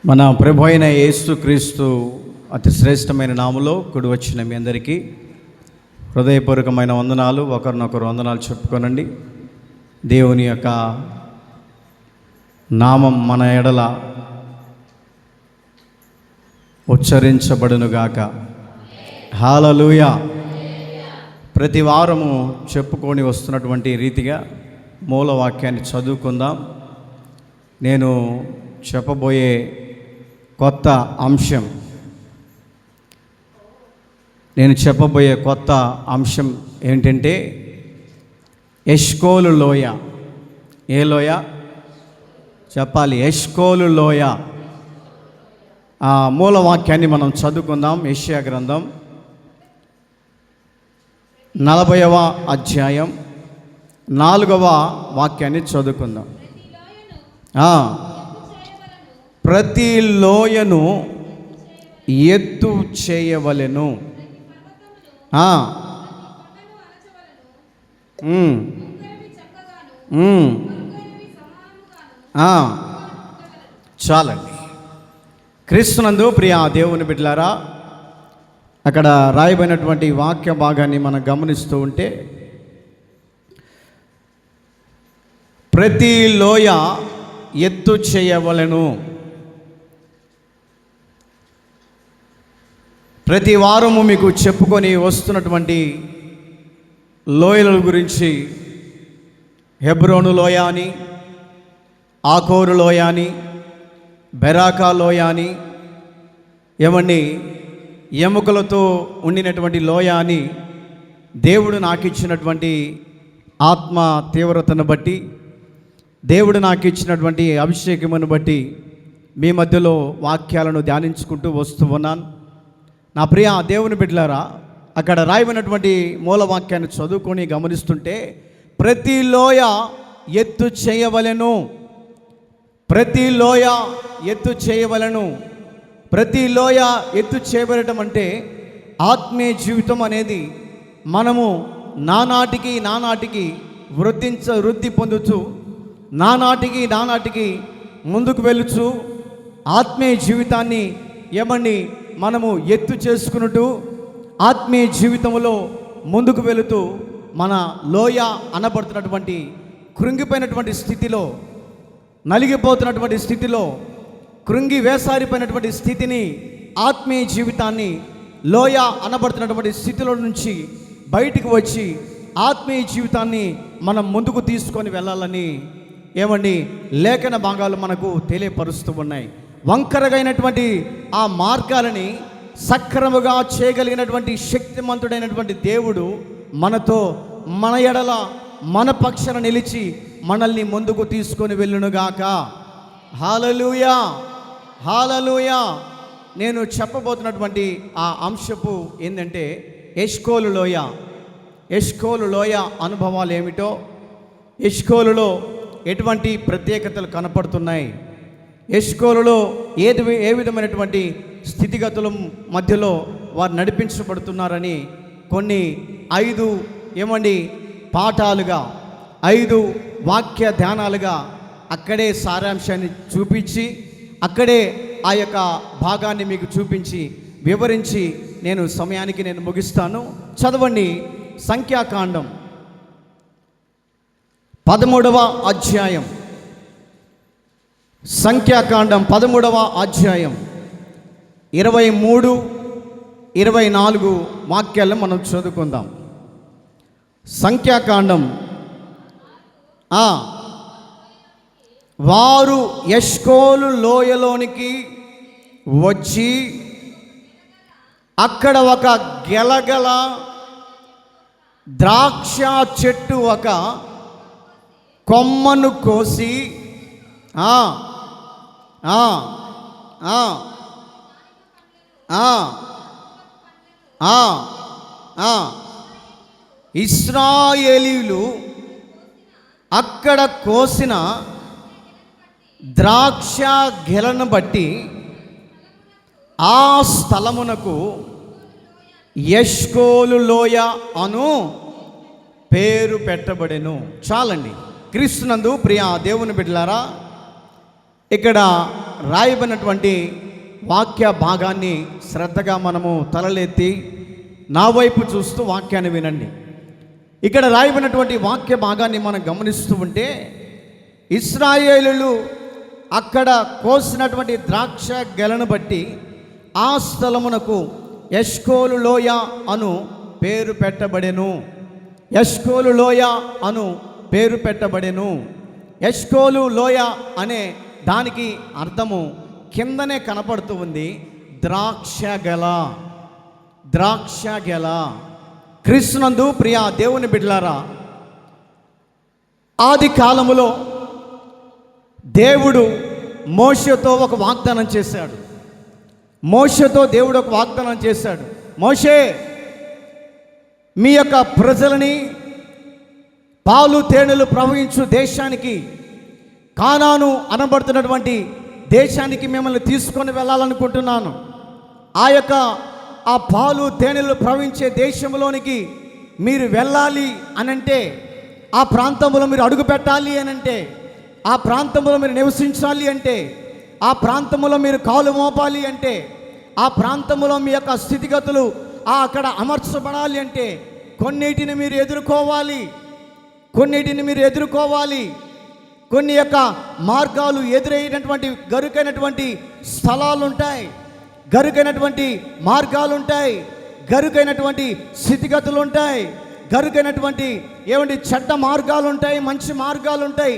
మన ప్రభు అయిన యేసుక్రీస్తు అతి శ్రేష్టమైన నామములో కూడి వచ్చిన మీ అందరికీ హృదయపూర్వకమైన వందనాలు. ఒకరినొకరు వందనాలు చెప్పుకోనండి. దేవుని యొక్క నామం మన ఎడల ఉచ్చరించబడునుగాక. హల్లెలూయా. ప్రతి వారము చెప్పుకొని వస్తున్నటువంటి రీతిగా మూల వాక్యాన్ని చదువుకుందాం. నేను చెప్పబోయే కొత్త అంశం ఏంటంటే ఎష్కోలు లోయ. ఏ లోయ చెప్పాలి? ఎష్కోలు లోయ. ఆ మూల వాక్యాన్ని మనం చదువుకుందాం. యెషయా గ్రంథం 40వ అధ్యాయం 4వ వాక్యాన్ని చదువుకుందాం. ప్రతి లోయను ఎత్తు చేయవలెను, చాలండి. క్రీస్తునందు ప్రియ దేవుని బిడ్డలారా, అక్కడ రాయబడినటువంటి వాక్య భాగాన్ని మనం గమనిస్తూ ఉంటే, ప్రతి లోయ ఎత్తు చేయవలెను. ప్రతి వారము మీకు చెప్పుకొని వస్తున్నటువంటి లోయల గురించి హెబ్రోను లోయ అని, ఆకోరు లోయ అని, బెరాకా లోయ అని, ఎముకలతో ఉండినటువంటి లోయ అని దేవుడు నాకు ఇచ్చినటువంటి ఆత్మ తీవ్రతను బట్టి, దేవుడు నాకు ఇచ్చినటువంటి అభిషేకమును బట్టి మీ మధ్యలో వాక్యాలను ధ్యానించుకుంటూ వస్తూ ఉన్నాను. నా ప్రియ దేవుని బిడ్డలారా, అక్కడ రాయబడినటువంటి మూలవాక్యాన్ని చదువుకొని గమనిస్తుంటే, ప్రతి లోయ ఎత్తు చేయవలెను, ప్రతి లోయ ఎత్తు చేయవలెను. ప్రతి లోయ ఎత్తు చేయబడటం అంటే ఆత్మీయ జీవితం అనేది మనము నానాటికి వృద్ధి పొందుతూ నానాటికి ముందుకు వెళుచు ఆత్మీయ జీవితాన్ని మనము ఎత్తు చేసుకున్నట్టు ఆత్మీయ జీవితంలో ముందుకు వెళుతూ మన లోయ అనబడుతున్నటువంటి కృంగిపోయినటువంటి స్థితిలో, నలిగిపోతున్నటువంటి స్థితిలో, కృంగి వేసారిపోయినటువంటి స్థితిని, ఆత్మీయ జీవితాన్ని లోయ అనబడుతున్నటువంటి స్థితిలో నుంచి బయటికి వచ్చి ఆత్మీయ జీవితాన్ని మనం ముందుకు తీసుకొని వెళ్ళాలని లేఖన భాగాలు మనకు తెలియపరుస్తూ ఉన్నాయి. వంకరగైనటువంటి ఆ మార్గాలని సక్రమంగా చేయగలిగినటువంటి శక్తిమంతుడైనటువంటి దేవుడు మనతో, మన ఎడల, మన పక్షాన నిలిచి మనల్ని ముందుకు తీసుకొని వెళ్ళునుగాక. హల్లెలూయా, హల్లెలూయా. నేను చెప్పబోతున్నటువంటి ఆ అంశపు ఏంటంటే ఎష్కోలు లోయ. ఎష్కోలు లోయ అనుభవాలు ఏమిటో, ఎష్కోలులో ఎటువంటి ప్రత్యేకతలు కనపడుతున్నాయి, ఎష్కోలులో ఏ విధమైనటువంటి స్థితిగతుల మధ్యలో వారు నడిపించబడుతున్నారని కొన్ని 5 పాఠాలుగా, 5 వాక్య ధ్యానాలుగా అక్కడే సారాంశాన్ని చూపించి, అక్కడే ఆ యొక్క భాగాన్ని మీకు చూపించి వివరించి నేను సమయానికి ముగిస్తాను. చదవండి. సంఖ్యాకాండం 13వ అధ్యాయం, సంఖ్యాకాండం 13వ అధ్యాయం 23, 24 వాక్యాలను మనం చదువుకుందాం. సంఖ్యాకాండం. వారు ఎష్కోలు లోయలోనికి వచ్చి అక్కడ ఒక గెలగల ద్రాక్ష చెట్టు ఒక కొమ్మను కోసి ఇశ్రాయేలీయులు అక్కడ కోసిన ద్రాక్ష గెలను బట్టి ఆ స్థలమునకు ఎష్కోలు లోయ అను పేరు పెట్టబడెను. చాలండి. క్రీస్తునందు ప్రియ దేవుని బిడ్డలారా, ఇక్కడ రాయబడినటువంటి వాక్య భాగాన్ని శ్రద్ధగా మనము తలలెత్తి నా వైపు చూస్తూ వాక్యాన్ని వినండి. ఇక్కడ రాయబడినటువంటి వాక్య భాగాన్ని మనం గమనిస్తూ ఉంటే, ఇశ్రాయేలులు అక్కడ కోసినటువంటి ద్రాక్ష గెలను బట్టి ఆ స్థలమునకు ఎష్కోలు లోయ అను పేరు పెట్టబడెను. ఎష్కోలు లోయ అను పేరు పెట్టబడెను. ఎష్కోలు లోయ అనే దానికి అర్థము కిందనే కనపడుతూ ఉంది, ద్రాక్ష గెల. ద్రాక్ష గెల. క్రీస్తునందు ప్రియ దేవుని బిడ్డలారా, ఆది కాలములో దేవుడు మోషేతో ఒక వాగ్దానం చేశాడు. మోషేతో దేవుడు ఒక వాగ్దానం చేశాడు. మోషే, మీ యొక్క ప్రజలని పాలు తేనెలు ప్రవహించు దేశానికి, కానాను అనబడుతున్నటువంటి దేశానికి మిమ్మల్ని తీసుకొని వెళ్ళాలనుకుంటున్నాను. ఆ పాలు తేనెలు ప్రవహించే దేశంలోనికి మీరు వెళ్ళాలి అనంటే, ఆ ప్రాంతంలో మీరు అడుగు పెట్టాలి అనంటే, ఆ ప్రాంతంలో మీరు నివసించాలి అంటే, ఆ ప్రాంతంలో మీరు కాలు మోపాలి అంటే, ఆ ప్రాంతంలో మీ యొక్క స్థితిగతులు అక్కడ అమర్చబడాలి అంటే కొన్నిటిని మీరు ఎదుర్కోవాలి. కొన్ని యొక్క మార్గాలు ఎదురైనటువంటి గరుకైనటువంటి స్థలాలు ఉంటాయి, గరుకైనటువంటి మార్గాలు ఉంటాయి, గరుకైనటువంటి స్థితిగతులు ఉంటాయి, గరుకైనటువంటి చెడ్డ మార్గాలు ఉంటాయి, మంచి మార్గాలు ఉంటాయి.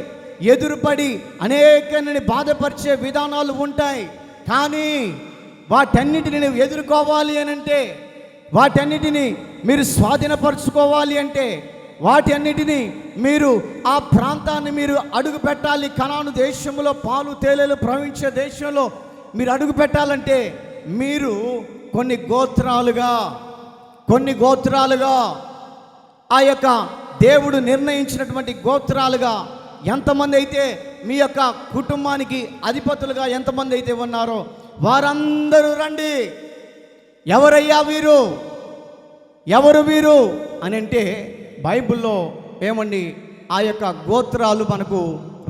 ఎదురుపడి అనేకని బాధపరిచే విధానాలు ఉంటాయి. కానీ వాటన్నిటిని నువ్వు ఎదుర్కోవాలి అనంటే, వాటన్నిటిని మీరు స్వాధీనపరచుకోవాలి అంటే, వాటి అన్నిటినీ మీరు ఆ ప్రాంతాన్ని మీరు అడుగు పెట్టాలి. కనాను దేశంలో పాలు తేనెలు ప్రవహించే దేశంలో మీరు అడుగు పెట్టాలంటే మీరు కొన్ని గోత్రాలుగా ఆ యొక్క దేవుడు నిర్ణయించినటువంటి గోత్రాలుగా ఎంతమంది అయితే మీ యొక్క కుటుంబానికి అధిపతులుగా ఎంతమంది అయితే ఉన్నారో వారందరూ రండి. ఎవరయ్యా వీరు, ఎవరు వీరు అని అంటే బైబిల్లో ఏమండి ఆ యొక్క గోత్రాలు మనకు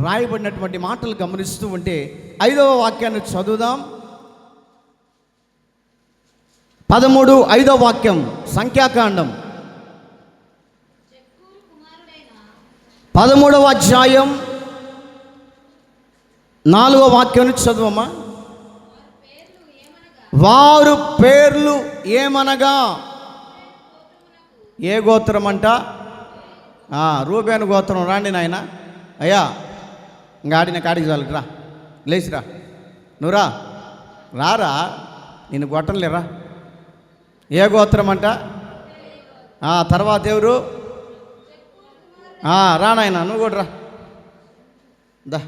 రాయబడినటువంటి మాటలు గమనిస్తూ ఉంటే 5వ వాక్యాన్ని చదువుదాం. 5వ వాక్యం సంఖ్యాకాండం 13వ అధ్యాయం 4వ వాక్యాన్ని చదువమ్మా. వారు పేర్లు ఏమనగా, ఏ గోత్రం అంట? రూబేను గోత్రం. రాండి నాయన. అయ్యా ఇంకా ఆడిన కాడికి చాలు, రా లేచిరా, నువ్వు రారా, నేను గొట్టంలేరా. ఏ గోత్రం అంట? తర్వాత ఎవరు? రా నాయన, నువ్వు కూడా రా. దా,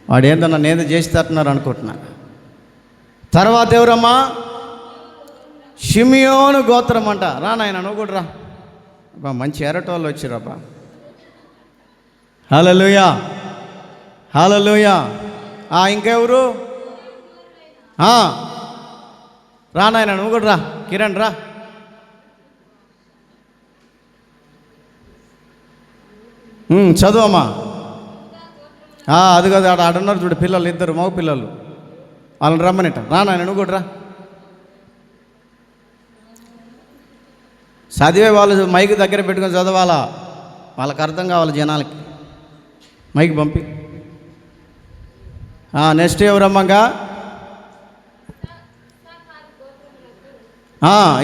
వాడేందో నన్ను ఏదో చేసి తట్టున్నారు అనుకుంటున్నా. తర్వాత ఎవరమ్మా? షిమియోను గోత్రం అంట. రా నాయన, నువ్వు కూడా రా. అబ్బా, మంచి ఎరటోళ్ళు వచ్చిరబ్బా. హల్లెలూయా, హల్లెలూయా. ఇంకెవరు? రా నాయన, నువ్వు కూడా రా. కిరణ్ రా. చదువమ్మా. అది కదా, ఆడున్నారు చూడు పిల్లలు, ఇద్దరు మగ పిల్లలు, వాళ్ళని రమ్మనిట. రా నాయన, నువ్వు కూడా రా. చదివే వాళ్ళు మైక్ దగ్గర పెట్టుకొని చదవాలా, వాళ్ళకి అర్థం కావాలి జనాలకి. మైక్ పంపి. నెక్స్ట్ ఎవరమ్మంగా?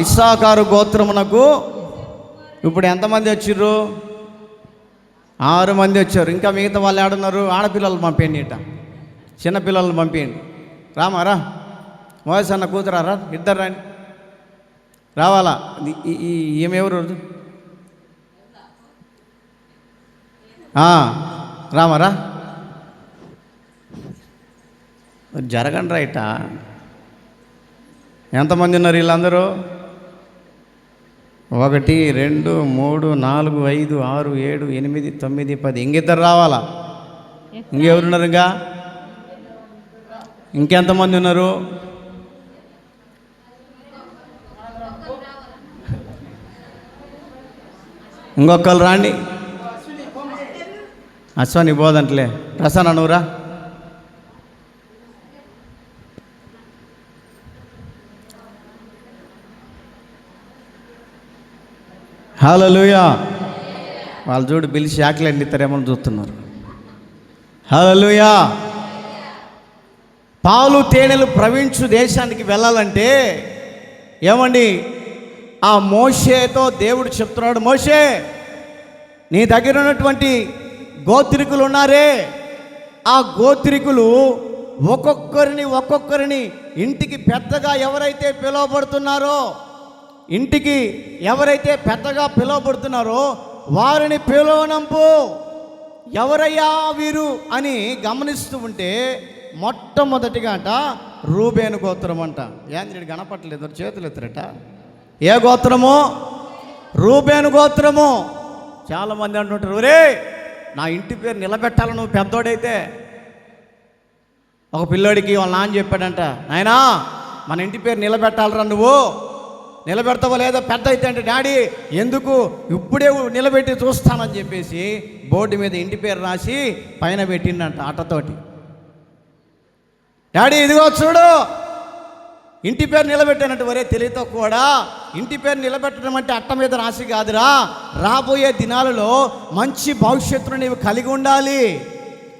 ఇస్సాకారు గోత్రమునకు ఇప్పుడు ఎంతమంది వచ్చిర్రు? 6 మంది వచ్చారు. ఇంకా మిగతా వాళ్ళు ఏడున్నారు? ఆడపిల్లలు పంపేయండి, ఇట చిన్నపిల్లలు పంపేయండి. రామారా, మోయస్ అన్న కూతురారా, ఇద్దరు రాండి, రావాలా. ఏమెవరు? రామారా, జరగండి రా. ఇట ఎంతమంది ఉన్నారు వీళ్ళందరూ? 1 2 3 4 5 6 7 8 9 10. ఇంకిద్దరు రావాలా? ఇంకెవరున్నారు? ఇంకెంతమంది ఉన్నారు? ఇంకొకళ్ళు రాండి. అశ్వని పోదంటలే, ప్రసన్న నువ్వురా. హల్లెలూయా. వాళ్ళు చూడు పిలిచి ఆకలి ఎండితారేమో చూస్తున్నారు. హల్లెలూయా. పాలు తేనెలు ప్రవహించు దేశానికి వెళ్ళాలంటే ఏమండి, ఆ మోషేతో దేవుడు చెప్తున్నాడు, మోషే నీ దగ్గర ఉన్నటువంటి గోత్రికులు ఉన్నారే, ఆ గోత్రికులు ఒక్కొక్కరిని ఇంటికి పెద్దగా ఎవరైతే పిలువబడుతున్నారో, ఇంటికి ఎవరైతే పెద్దగా పిలువబడుతున్నారో వారిని పిలువనంపు. ఎవరయ్యా వీరు అని గమనిస్తూ ఉంటే మొట్టమొదటిగా అంట రూబేను గోత్రం అంట. ఏంద్రుడు గణపట్టలేదు, చేతులు ఎత్తురట. ఏ గోత్రము? రూబేను గోత్రము. చాలామంది అంటుంటారు, ఒరే నా ఇంటి పేరు నిలబెట్టాలి నువ్వు పెద్దోడైతే. ఒక పిల్లోడికి వాళ్ళ నాన్న చెప్పాడంట, నాయనా మన ఇంటి పేరు నిలబెట్టాలరా, నువ్వు నిలబెడతావో లేదో పెద్ద అయితే అంటే, డాడీ ఎందుకు ఇప్పుడే నిలబెట్టి చూస్తానని చెప్పేసి బోర్డు మీద ఇంటి పేరు రాసి పైన పెట్టిండంట అట్టతోటి. డాడీ ఇదిగో చూడు ఇంటి పేరు నిలబెట్టానంటే, వరే తెలియతో కూడా ఇంటి పేరు నిలబెట్టడం అంటే అట్ట మీద రాసి కాదురా, రాబోయే దినాలలో మంచి భవిష్యత్తును నీవు కలిగి ఉండాలి,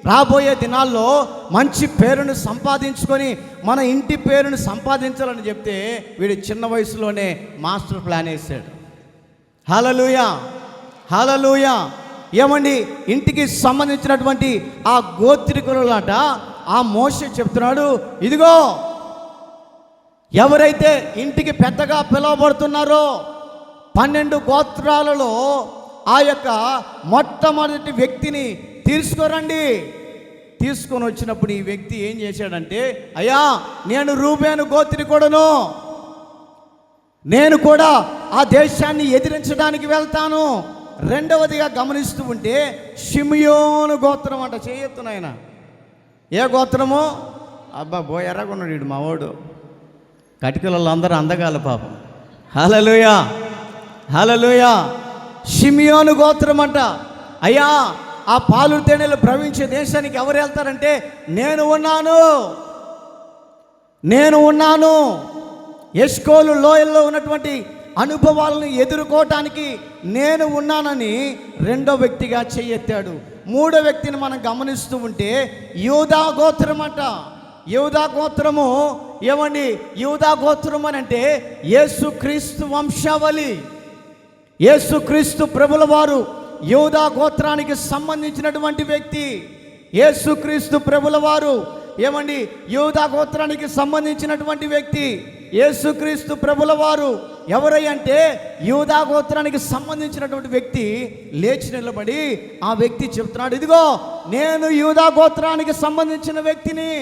రాబోయే దినాల్లో మంచి పేరును సంపాదించుకొని మన ఇంటి పేరును సంపాదించాలని చెప్తే వీడు చిన్న వయసులోనే మాస్టర్ ప్లాన్ వేసాడు. హల్లెలూయా, హల్లెలూయా. ఏమండి, ఇంటికి సంబంధించినటువంటి ఆ గోత్రికులట ఆ మోషే చెప్తున్నాడు, ఇదిగో ఎవరైతే ఇంటికి పెద్దగా పిలువబడుతున్నారో 12 గోత్రాలలో ఆ యొక్క మొట్టమొదటి వ్యక్తిని తీసుకురండి. తీసుకొని వచ్చినప్పుడు ఈ వ్యక్తి ఏం చేశాడంటే, అయ్యా నేను రూబేను గోత్రికుడను, నేను కూడా ఆ దేశాన్ని ఎదిరించడానికి వెళ్తాను. రెండవదిగా గమనిస్తూ ఉంటే షిమియోను గోత్రం అంట. చేయొత్తునాయన ఏ గోత్రము? అబ్బా ఎర్రగొన్నాడు వీడు మావాడు. కటికలలో అందరూ అందగాల పాపం. హల్లెలూయా, హల్లెలూయా. షిమియోను గోత్రం అంట. అయ్యా ఆ పాలు తేనెలు ప్రవహించే దేశానికి ఎవరు వెళ్తారంటే, నేను ఉన్నాను. ఎష్కోలు లోయల్లో ఉన్నటువంటి అనుభవాలను ఎదుర్కోవటానికి నేను ఉన్నానని రెండో వ్యక్తిగా చెయ్యెత్తాడు. మూడో వ్యక్తిని మనం గమనిస్తూ ఉంటే యూదా గోత్రం అంట. యూదా గోత్రము ఏమండి, యూదా గోత్రం అని అంటే యేసుక్రీస్తు వంశావళి. యేసుక్రీస్తు ప్రభుల వారు యూదా గోత్రానికి సంబంధించినటువంటి వ్యక్తి. యేసుక్రీస్తు ప్రభుల వారు ఏమండి యూదా గోత్రానికి సంబంధించినటువంటి వ్యక్తి. యేసుక్రీస్తు ప్రభుల వారు ఎవరై అంటే యూదా గోత్రానికి సంబంధించినటువంటి వ్యక్తి లేచి నిలబడి ఆ వ్యక్తి చెప్తున్నాడు, ఇదిగో నేను యూదా గోత్రానికి సంబంధించిన వ్యక్తిని.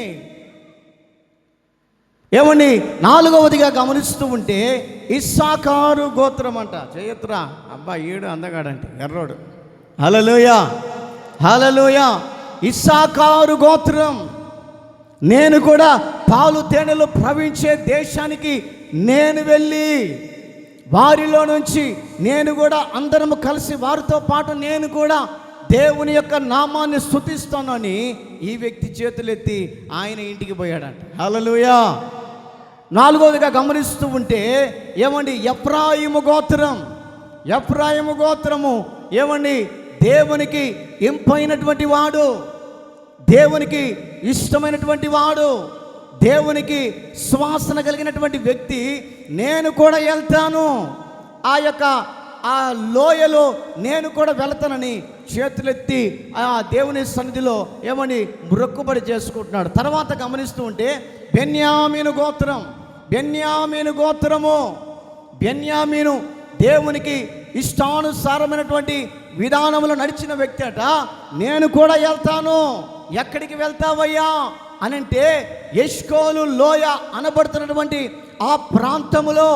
ఏమండి, నాలుగవదిగా గమనిస్తూ ఉంటే ఇస్సాకారు గోత్రం అంట. చేయత్రా అబ్బా ఈడు అందగాడంటే ఎర్రోడు. హల్లెలూయా, హల్లెలూయా. ఇస్సాకారు గోత్రం, నేను కూడా పాలు తేనెలు ప్రవహించే దేశానికి నేను వెళ్ళి వారిలో నుంచి నేను కూడా అందరము కలిసి వారితో పాటు నేను కూడా దేవుని యొక్క నామాన్ని స్తుతిస్తానని ఈ వ్యక్తి చేతులెత్తి ఆయన ఇంటికి పోయాడంట. హల్లెలూయా. నాలుగవదిగా గమనిస్తూ ఉంటే ఏమండి ఎఫ్రాయిము గోత్రం. ఎఫ్రాయిము గోత్రము ఏమండి దేవునికి ఇంపైనటువంటి వాడు, దేవునికి ఇష్టమైనటువంటి వాడు, దేవునికి సువాసన కలిగినటువంటి వ్యక్తి. నేను కూడా వెళ్తాను, ఆ లోయలో నేను కూడా వెళ్తానని చేతులెత్తి ఆ దేవుని సన్నిధిలో ఏమని మొక్కుబడి చేసుకుంటున్నాడు. తర్వాత గమనిస్తూ ఉంటే బెన్యామీను గోత్రం. బెన్యామీను గోత్రము, బెన్యామీను దేవునికి ఇష్టానుసారమైనటువంటి విధానంలో నడిచిన వ్యక్తి అట. నేను కూడా వెళ్తాను. ఎక్కడికి వెళ్తావయ్యా అనంటే ఎష్కోలు లోయ అనబడుతున్నటువంటి ఆ ప్రాంతములో,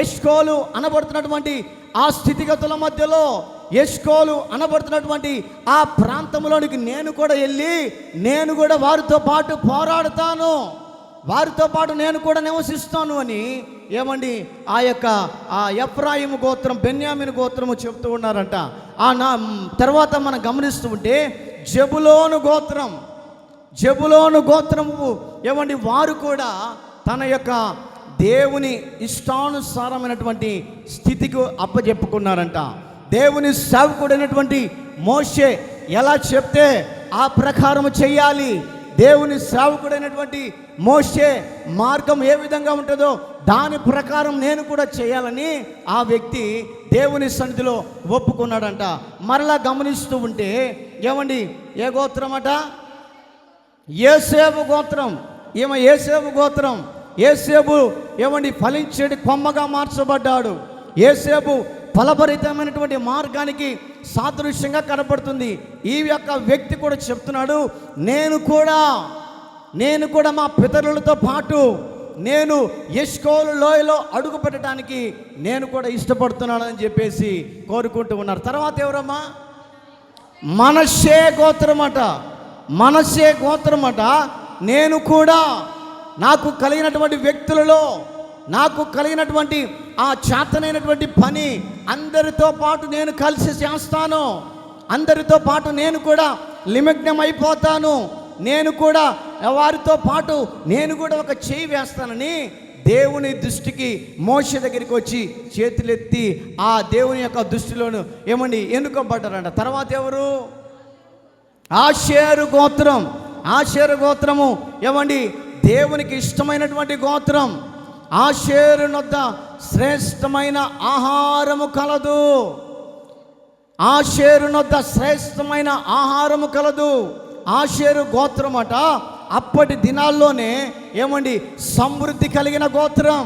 ఎష్కోలు అనబడుతున్నటువంటి ఆ స్థితిగతుల మధ్యలో, ఎష్కోలు అనబడుతున్నటువంటి ఆ ప్రాంతంలోనికి నేను కూడా వెళ్ళి నేను కూడా వారితో పాటు పోరాడుతాను, వారితో పాటు నేను కూడా నివసిస్తాను అని ఏమండి ఆ ఎఫ్రాయిము గోత్రం, బెన్యామీను గోత్రము చెప్తూ ఉన్నారంట. తర్వాత మనం గమనిస్తూ ఉంటే జెబులోను గోత్రం, జెబులోను గోత్రము ఏమండి వారు కూడా తన యొక్క దేవుని ఇష్టానుసారమైనటువంటి స్థితికి అప్పచెప్పుకున్నారంట. దేవుని సేవకుడైనటువంటి మోషే ఎలా చెప్తే ఆ ప్రకారం చెయ్యాలి. దేవుని సేవకుడైనటువంటి మోషే మార్గం ఏ విధంగా ఉంటుందో దాని ప్రకారం నేను కూడా చేయాలని ఆ వ్యక్తి దేవుని సన్నిధిలో ఒప్పుకున్నాడంట. మరలా గమనిస్తూ ఉంటే ఏమండి ఏ గోత్రం అట? యోసేపు గోత్రం. ఈమె యోసేపు గోత్రం. యోసేపు ఏమండి ఫలించేటి కొమ్మగా మార్చబడ్డాడు. యోసేపు ఫలభరితమైనటువంటి మార్గానికి సాదృశ్యంగా కనపడుతుంది. ఈ యొక్క వ్యక్తి కూడా చెప్తున్నాడు, నేను కూడా మా పితరులతో పాటు నేను ఎష్కోలు లోయలో అడుగు పెట్టడానికి నేను కూడా ఇష్టపడుతున్నానని చెప్పేసి కోరుకుంటూ ఉన్నారు. తర్వాత ఎవరమ్మా? మనష్షే గోత్రమట. మనష్షే గోత్రమట. నేను కూడా నాకు కలిగినటువంటి వ్యక్తులలో నాకు కలిగినటువంటి ఆ చేతనైనటువంటి పని అందరితో పాటు నేను కలిసి చేస్తాను. అందరితో పాటు నేను కూడా నిమగ్నం అయిపోతాను. నేను కూడా వారితో పాటు నేను కూడా ఒక చేయి వేస్తానని దేవుని దృష్టికి మోషే దగ్గరికి వచ్చి చేతులెత్తి ఆ దేవుని యొక్క దృష్టిలోను ఏమండి ఎన్నుకోబడ్డారంట. తర్వాత ఎవరు? ఆషేరు గోత్రం. ఆషేరు గోత్రము ఏమండి దేవునికి ఇష్టమైనటువంటి గోత్రం. ఆషేరు నొద్ద శ్రేష్టమైన ఆహారము కలదు. ఆషేరు నొద్ద శ్రేష్టమైన ఆహారము కలదు. ఆషేరు గోత్రం అట అప్పటి దినాల్లోనే ఏమండి సమృద్ధి కలిగిన గోత్రం.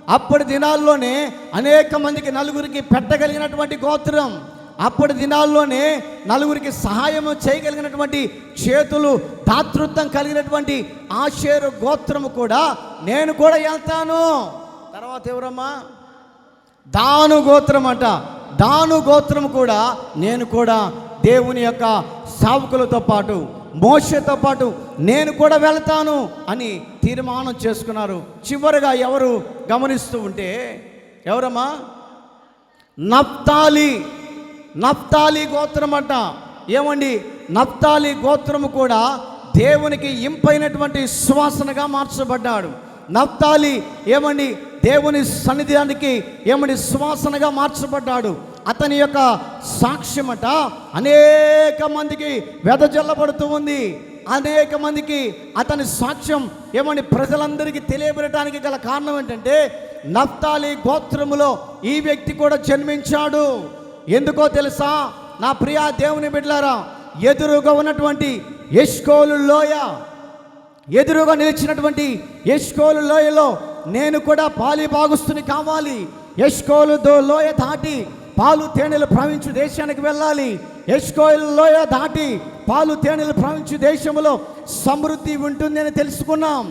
అప్పటి దినాల్లోనే అనేక మందికి నలుగురికి పెట్టగలిగినటువంటి గోత్రం. అప్పటి దినాల్లోనే నలుగురికి సహాయం చేయగలిగినటువంటి చేతులు దాతృత్వం కలిగినటువంటి ఆషేరు గోత్రము కూడా నేను కూడా వెళ్తాను. తర్వాత ఎవరమ్మా? దాను గోత్రం అట. దాను గోత్రం కూడా నేను కూడా దేవుని యొక్క సేవకులతో పాటు మోషేతో పాటు నేను కూడా వెళ్తాను అని తీర్మానం చేసుకున్నారు. చివరిగా ఎవరు గమనిస్తూ ఉంటే ఎవరమ్మా? నఫ్తాలి. నఫ్తాలి గోత్రం అంట. ఏమండి నఫ్తాలి గోత్రము కూడా దేవునికి ఇంపైనటువంటి సువాసనగా మార్చబడ్డాడు. నఫ్తాలి ఏమండి దేవుని సన్నిధానికి ఏమండి సువాసనగా మార్చబడ్డాడు. అతని యొక్క సాక్ష్యమట అనేక మందికి వెదజల్లబడుతూ ఉంది. అనేక మందికి అతని సాక్ష్యం ఏమండి ప్రజలందరికీ తెలియబడటానికి గల కారణం ఏంటంటే నఫ్తాలి గోత్రములో ఈ వ్యక్తి కూడా జన్మించాడు. ఎందుకో తెలుసా నా ప్రియ దేవుని బిడ్డలారా? ఎదురుగా ఉన్నటువంటి ఎష్కోలు లోయ, ఎదురుగా నిలిచినటువంటి ఎష్కోలు లోయలో నేను కూడా పాలి భాగస్తుని కావాలి. ఎష్కోలు లోయ దాటి పాలు తేనెలు ప్రవహించు దేశానికి వెళ్ళాలి. ఎష్కోలు లోయ దాటి పాలు తేనెలు ప్రవహించు దేశంలో సమృద్ధి ఉంటుందని తెలుసుకున్నాం.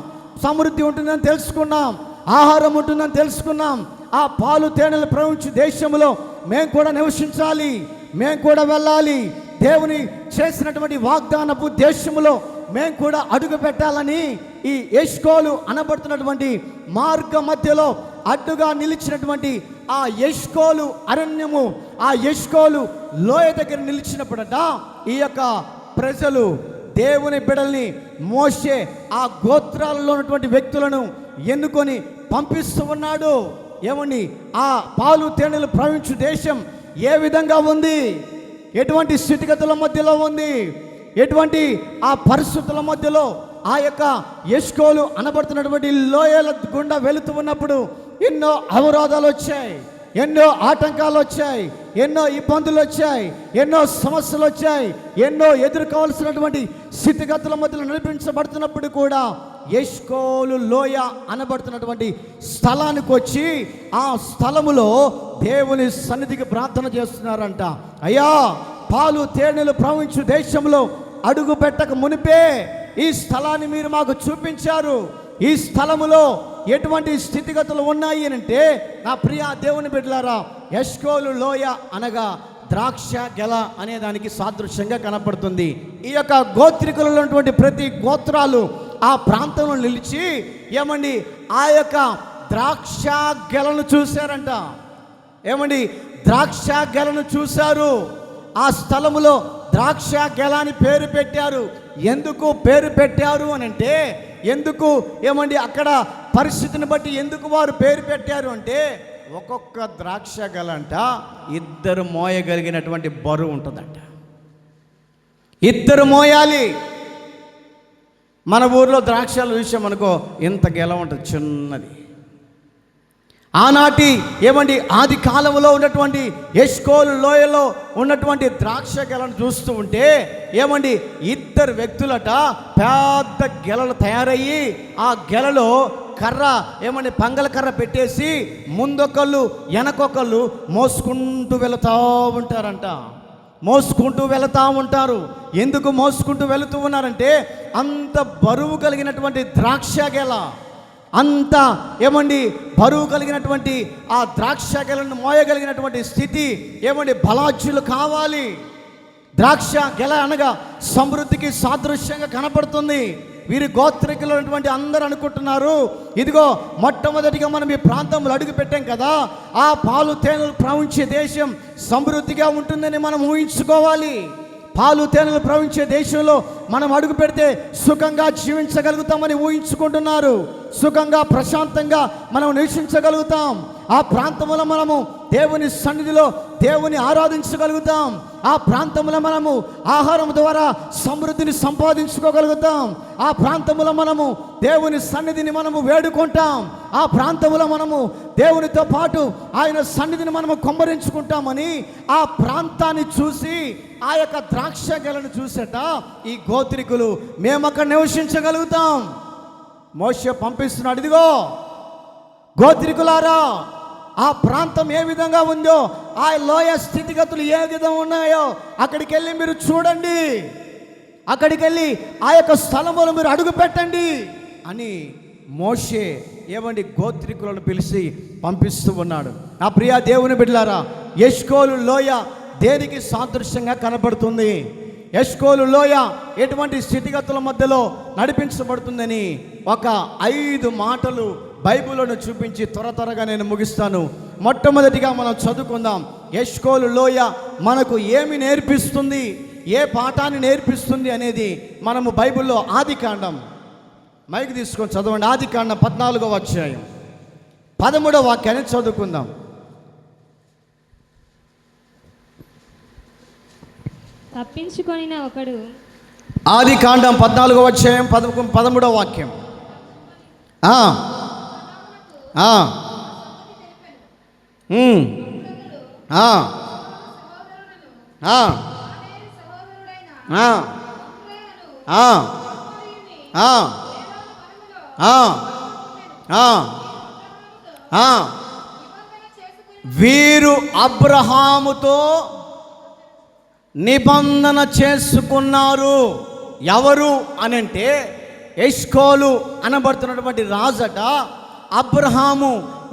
సమృద్ధి ఉంటుందని తెలుసుకున్నాం. ఆహారం ఉంటుందని తెలుసుకున్నాం. ఆ పాలు తేనెలు ప్రవహించు దేశంలో మేము కూడా నివసించాలి. మేము కూడా వెళ్ళాలి. దేవుని చేసినటువంటి వాగ్దానపు దేశంలో మేము కూడా అడుగు పెట్టాలని ఈ ఎష్కోలు అనబడుతున్నటువంటి మార్గ మధ్యలో అడ్డుగా నిలిచినటువంటి ఆ ఎష్కోలు అరణ్యము, ఆ ఎష్కోలు లోయ దగ్గర నిలిచినప్పుడట ఈ యొక్క ప్రజలు దేవుని బిడ్డల్ని మోషే ఆ గోత్రాలలో ఉన్నటువంటి వ్యక్తులను ఎన్నుకొని పంపిస్తూ ఉన్నాడు. ఏమండి ఆ పాలు తేనెలు ప్రవహించు దేశం ఏ విధంగా ఉంది? ఎటువంటి స్థితిగతుల మధ్యలో ఉంది? ఎటువంటి ఆ పరిస్థితుల మధ్యలో ఆ యొక్క ఎష్కోలు అనబడుతున్నటువంటి లోయల గుండా వెళుతూ ఉన్నప్పుడు ఎన్నో అవరోధాలు వచ్చాయి, ఎన్నో ఆటంకాలు వచ్చాయి, ఎన్నో ఇబ్బందులు వచ్చాయి, ఎన్నో సమస్యలు వచ్చాయి, ఎన్నో ఎదుర్కోవాల్సినటువంటి స్థితిగతుల మధ్యలో నడిపించబడుతున్నప్పుడు కూడా ఎష్కోలు లోయ అనబడుతున్నటువంటి స్థలానికి వచ్చి ఆ స్థలములో దేవుని సన్నిధికి ప్రార్థన చేస్తున్నారంట. అయ్యా పాలు తేనెలు ప్రవహించు దేశంలో అడుగు పెట్టక మునిపే ఈ స్థలాన్ని మీరు మాకు చూపించారు. ఈ స్థలములో ఎటువంటి స్థితిగతులు ఉన్నాయి అంటే నా ప్రియ దేవుని బిడ్డలారా ఎష్కోలు లోయ అనగా ద్రాక్ష గెల అనే దానికి సాదృశ్యంగా కనపడుతుంది. ఈ యొక్క గోత్రికులలో ఉన్నటువంటి ప్రతి గోత్రాలు ఆ ప్రాంతంలో నిలిచి ఏమండి ఆ యొక్క ద్రాక్ష గెలను చూశారంట. ఏమండి ద్రాక్ష గెలను చూశారు. ఆ స్థలములో ద్రాక్ష గెల అని పేరు పెట్టారు. ఎందుకు పేరు పెట్టారు అని అంటే, ఎందుకు ఏమండి అక్కడ పరిస్థితిని బట్టి ఎందుకు వారు పేరు పెట్టారు అంటే, ఒక్కొక్క ద్రాక్ష గెల అంట 2 మోయగలిగినటువంటి బరువు ఉంటుందంట. 2 మోయాలి. మన ఊర్లో ద్రాక్షల విషయం అనుకో, ఇంత గెల ఉంటుంది, చిన్నది. ఆనాటి ఏమండి ఆది కాలంలో ఉన్నటువంటి ఎష్కోలు లోయలో ఉన్నటువంటి ద్రాక్ష గెలను చూస్తూ ఉంటే ఏమండి 2 వ్యక్తులట పెద్ద గెలలు తయారయ్యి ఆ గెలలో కర్ర ఏమండి పంగల కర్ర పెట్టేసి ముందొకళ్ళు వెనకొకళ్ళు మోసుకుంటూ వెళుతూ ఉంటారంట. మోసుకుంటూ వెళుతూ ఉంటారు. ఎందుకు మోసుకుంటూ వెళుతూ ఉన్నారంటే, అంత బరువు కలిగినటువంటి ద్రాక్ష గెల, అంత ఏమండి బరువు కలిగినటువంటి ఆ ద్రాక్ష గెలను మోయగలిగినటువంటి స్థితి ఏమండి బలాఢ్యులు కావాలి. ద్రాక్ష గెల అనగా సమృద్ధికి సాదృశ్యంగా కనపడుతుంది. వీరి గోత్రికులు ఉన్నటువంటి అందరూ అనుకుంటున్నారు, ఇదిగో మొట్టమొదటిగా మనం ఈ ప్రాంతంలో అడుగు పెట్టాం కదా, ఆ పాలు తేనెలు ప్రవహించే దేశం సమృద్ధిగా ఉంటుందని మనం ఊహించుకోవాలి. పాలు తేనెలు ప్రవహించే దేశంలో మనం అడుగు పెడితే సుఖంగా జీవించగలుగుతామని ఊహించుకుంటున్నారు. సుఖంగా ప్రశాంతంగా మనం నివసించగలుగుతాం. ఆ ప్రాంతంలో మనము దేవుని సన్నిధిలో దేవుని ఆరాధించగలుగుతాం. ఆ ప్రాంతంలో మనము ఆహారం ద్వారా సమృద్ధిని సంపాదించుకోగలుగుతాం. ఆ ప్రాంతంలో మనము దేవుని సన్నిధిని మనము వేడుకుంటాం. ఆ ప్రాంతంలో మనము దేవునితో పాటు ఆయన సన్నిధిని మనము కొమ్మరించుకుంటామని ఆ ప్రాంతాన్ని చూసి ఆ యొక్క ద్రాక్ష గెలను చూసేట ఈ గోత్రికులు మేము అక్కడ నివసించగలుగుతాం. మోషే పంపిస్తున్నాడు, ఇదిగో గోత్రికులారా, ఆ ప్రాంతం ఏ విధంగా ఉందో, ఆ లోయ స్థితిగతులు ఏ విధంగా ఉన్నాయో అక్కడికి వెళ్ళి మీరు చూడండి, అక్కడికి వెళ్ళి ఆ యొక్క స్థలంలో మీరు అడుగు పెట్టండి అని మోషే ఏమండి గోత్రికులను పిలిచి పంపిస్తూ ఉన్నాడు. నా ప్రియ దేవుని బిడ్డలారా, ఎష్కోలు లోయ దేనికి సాదృశ్యంగా కనబడుతుంది? ఎష్కోలు లోయ ఎటువంటి స్థితిగతుల మధ్యలో నడిపించబడుతుందని ఒక 5 మాటలు బైబిల్ను చూపించి త్వరగా నేను ముగిస్తాను. మొట్టమొదటిగా మనం చదువుకుందాం. ఎష్కోలు లోయ మనకు ఏమి నేర్పిస్తుంది, ఏ పాఠాన్ని నేర్పిస్తుంది అనేది మనము బైబిల్లో ఆదికాండం, మైక్ తీసుకొని చదవండి, ఆదికాండం 14వ అధ్యాయం 13వ వాక్యాన్ని చదువుకుందాం. తప్పించుకొనిన ఒకడు, ఆదికాండం 14వ అధ్యాయం 13వ వాక్యం. వీరు అబ్రహాముతో నిబంధన చేసుకున్నారు. ఎవరు అనంటే ఎష్కోలు అనబడుతున్నటువంటి రాజట అబ్రహాము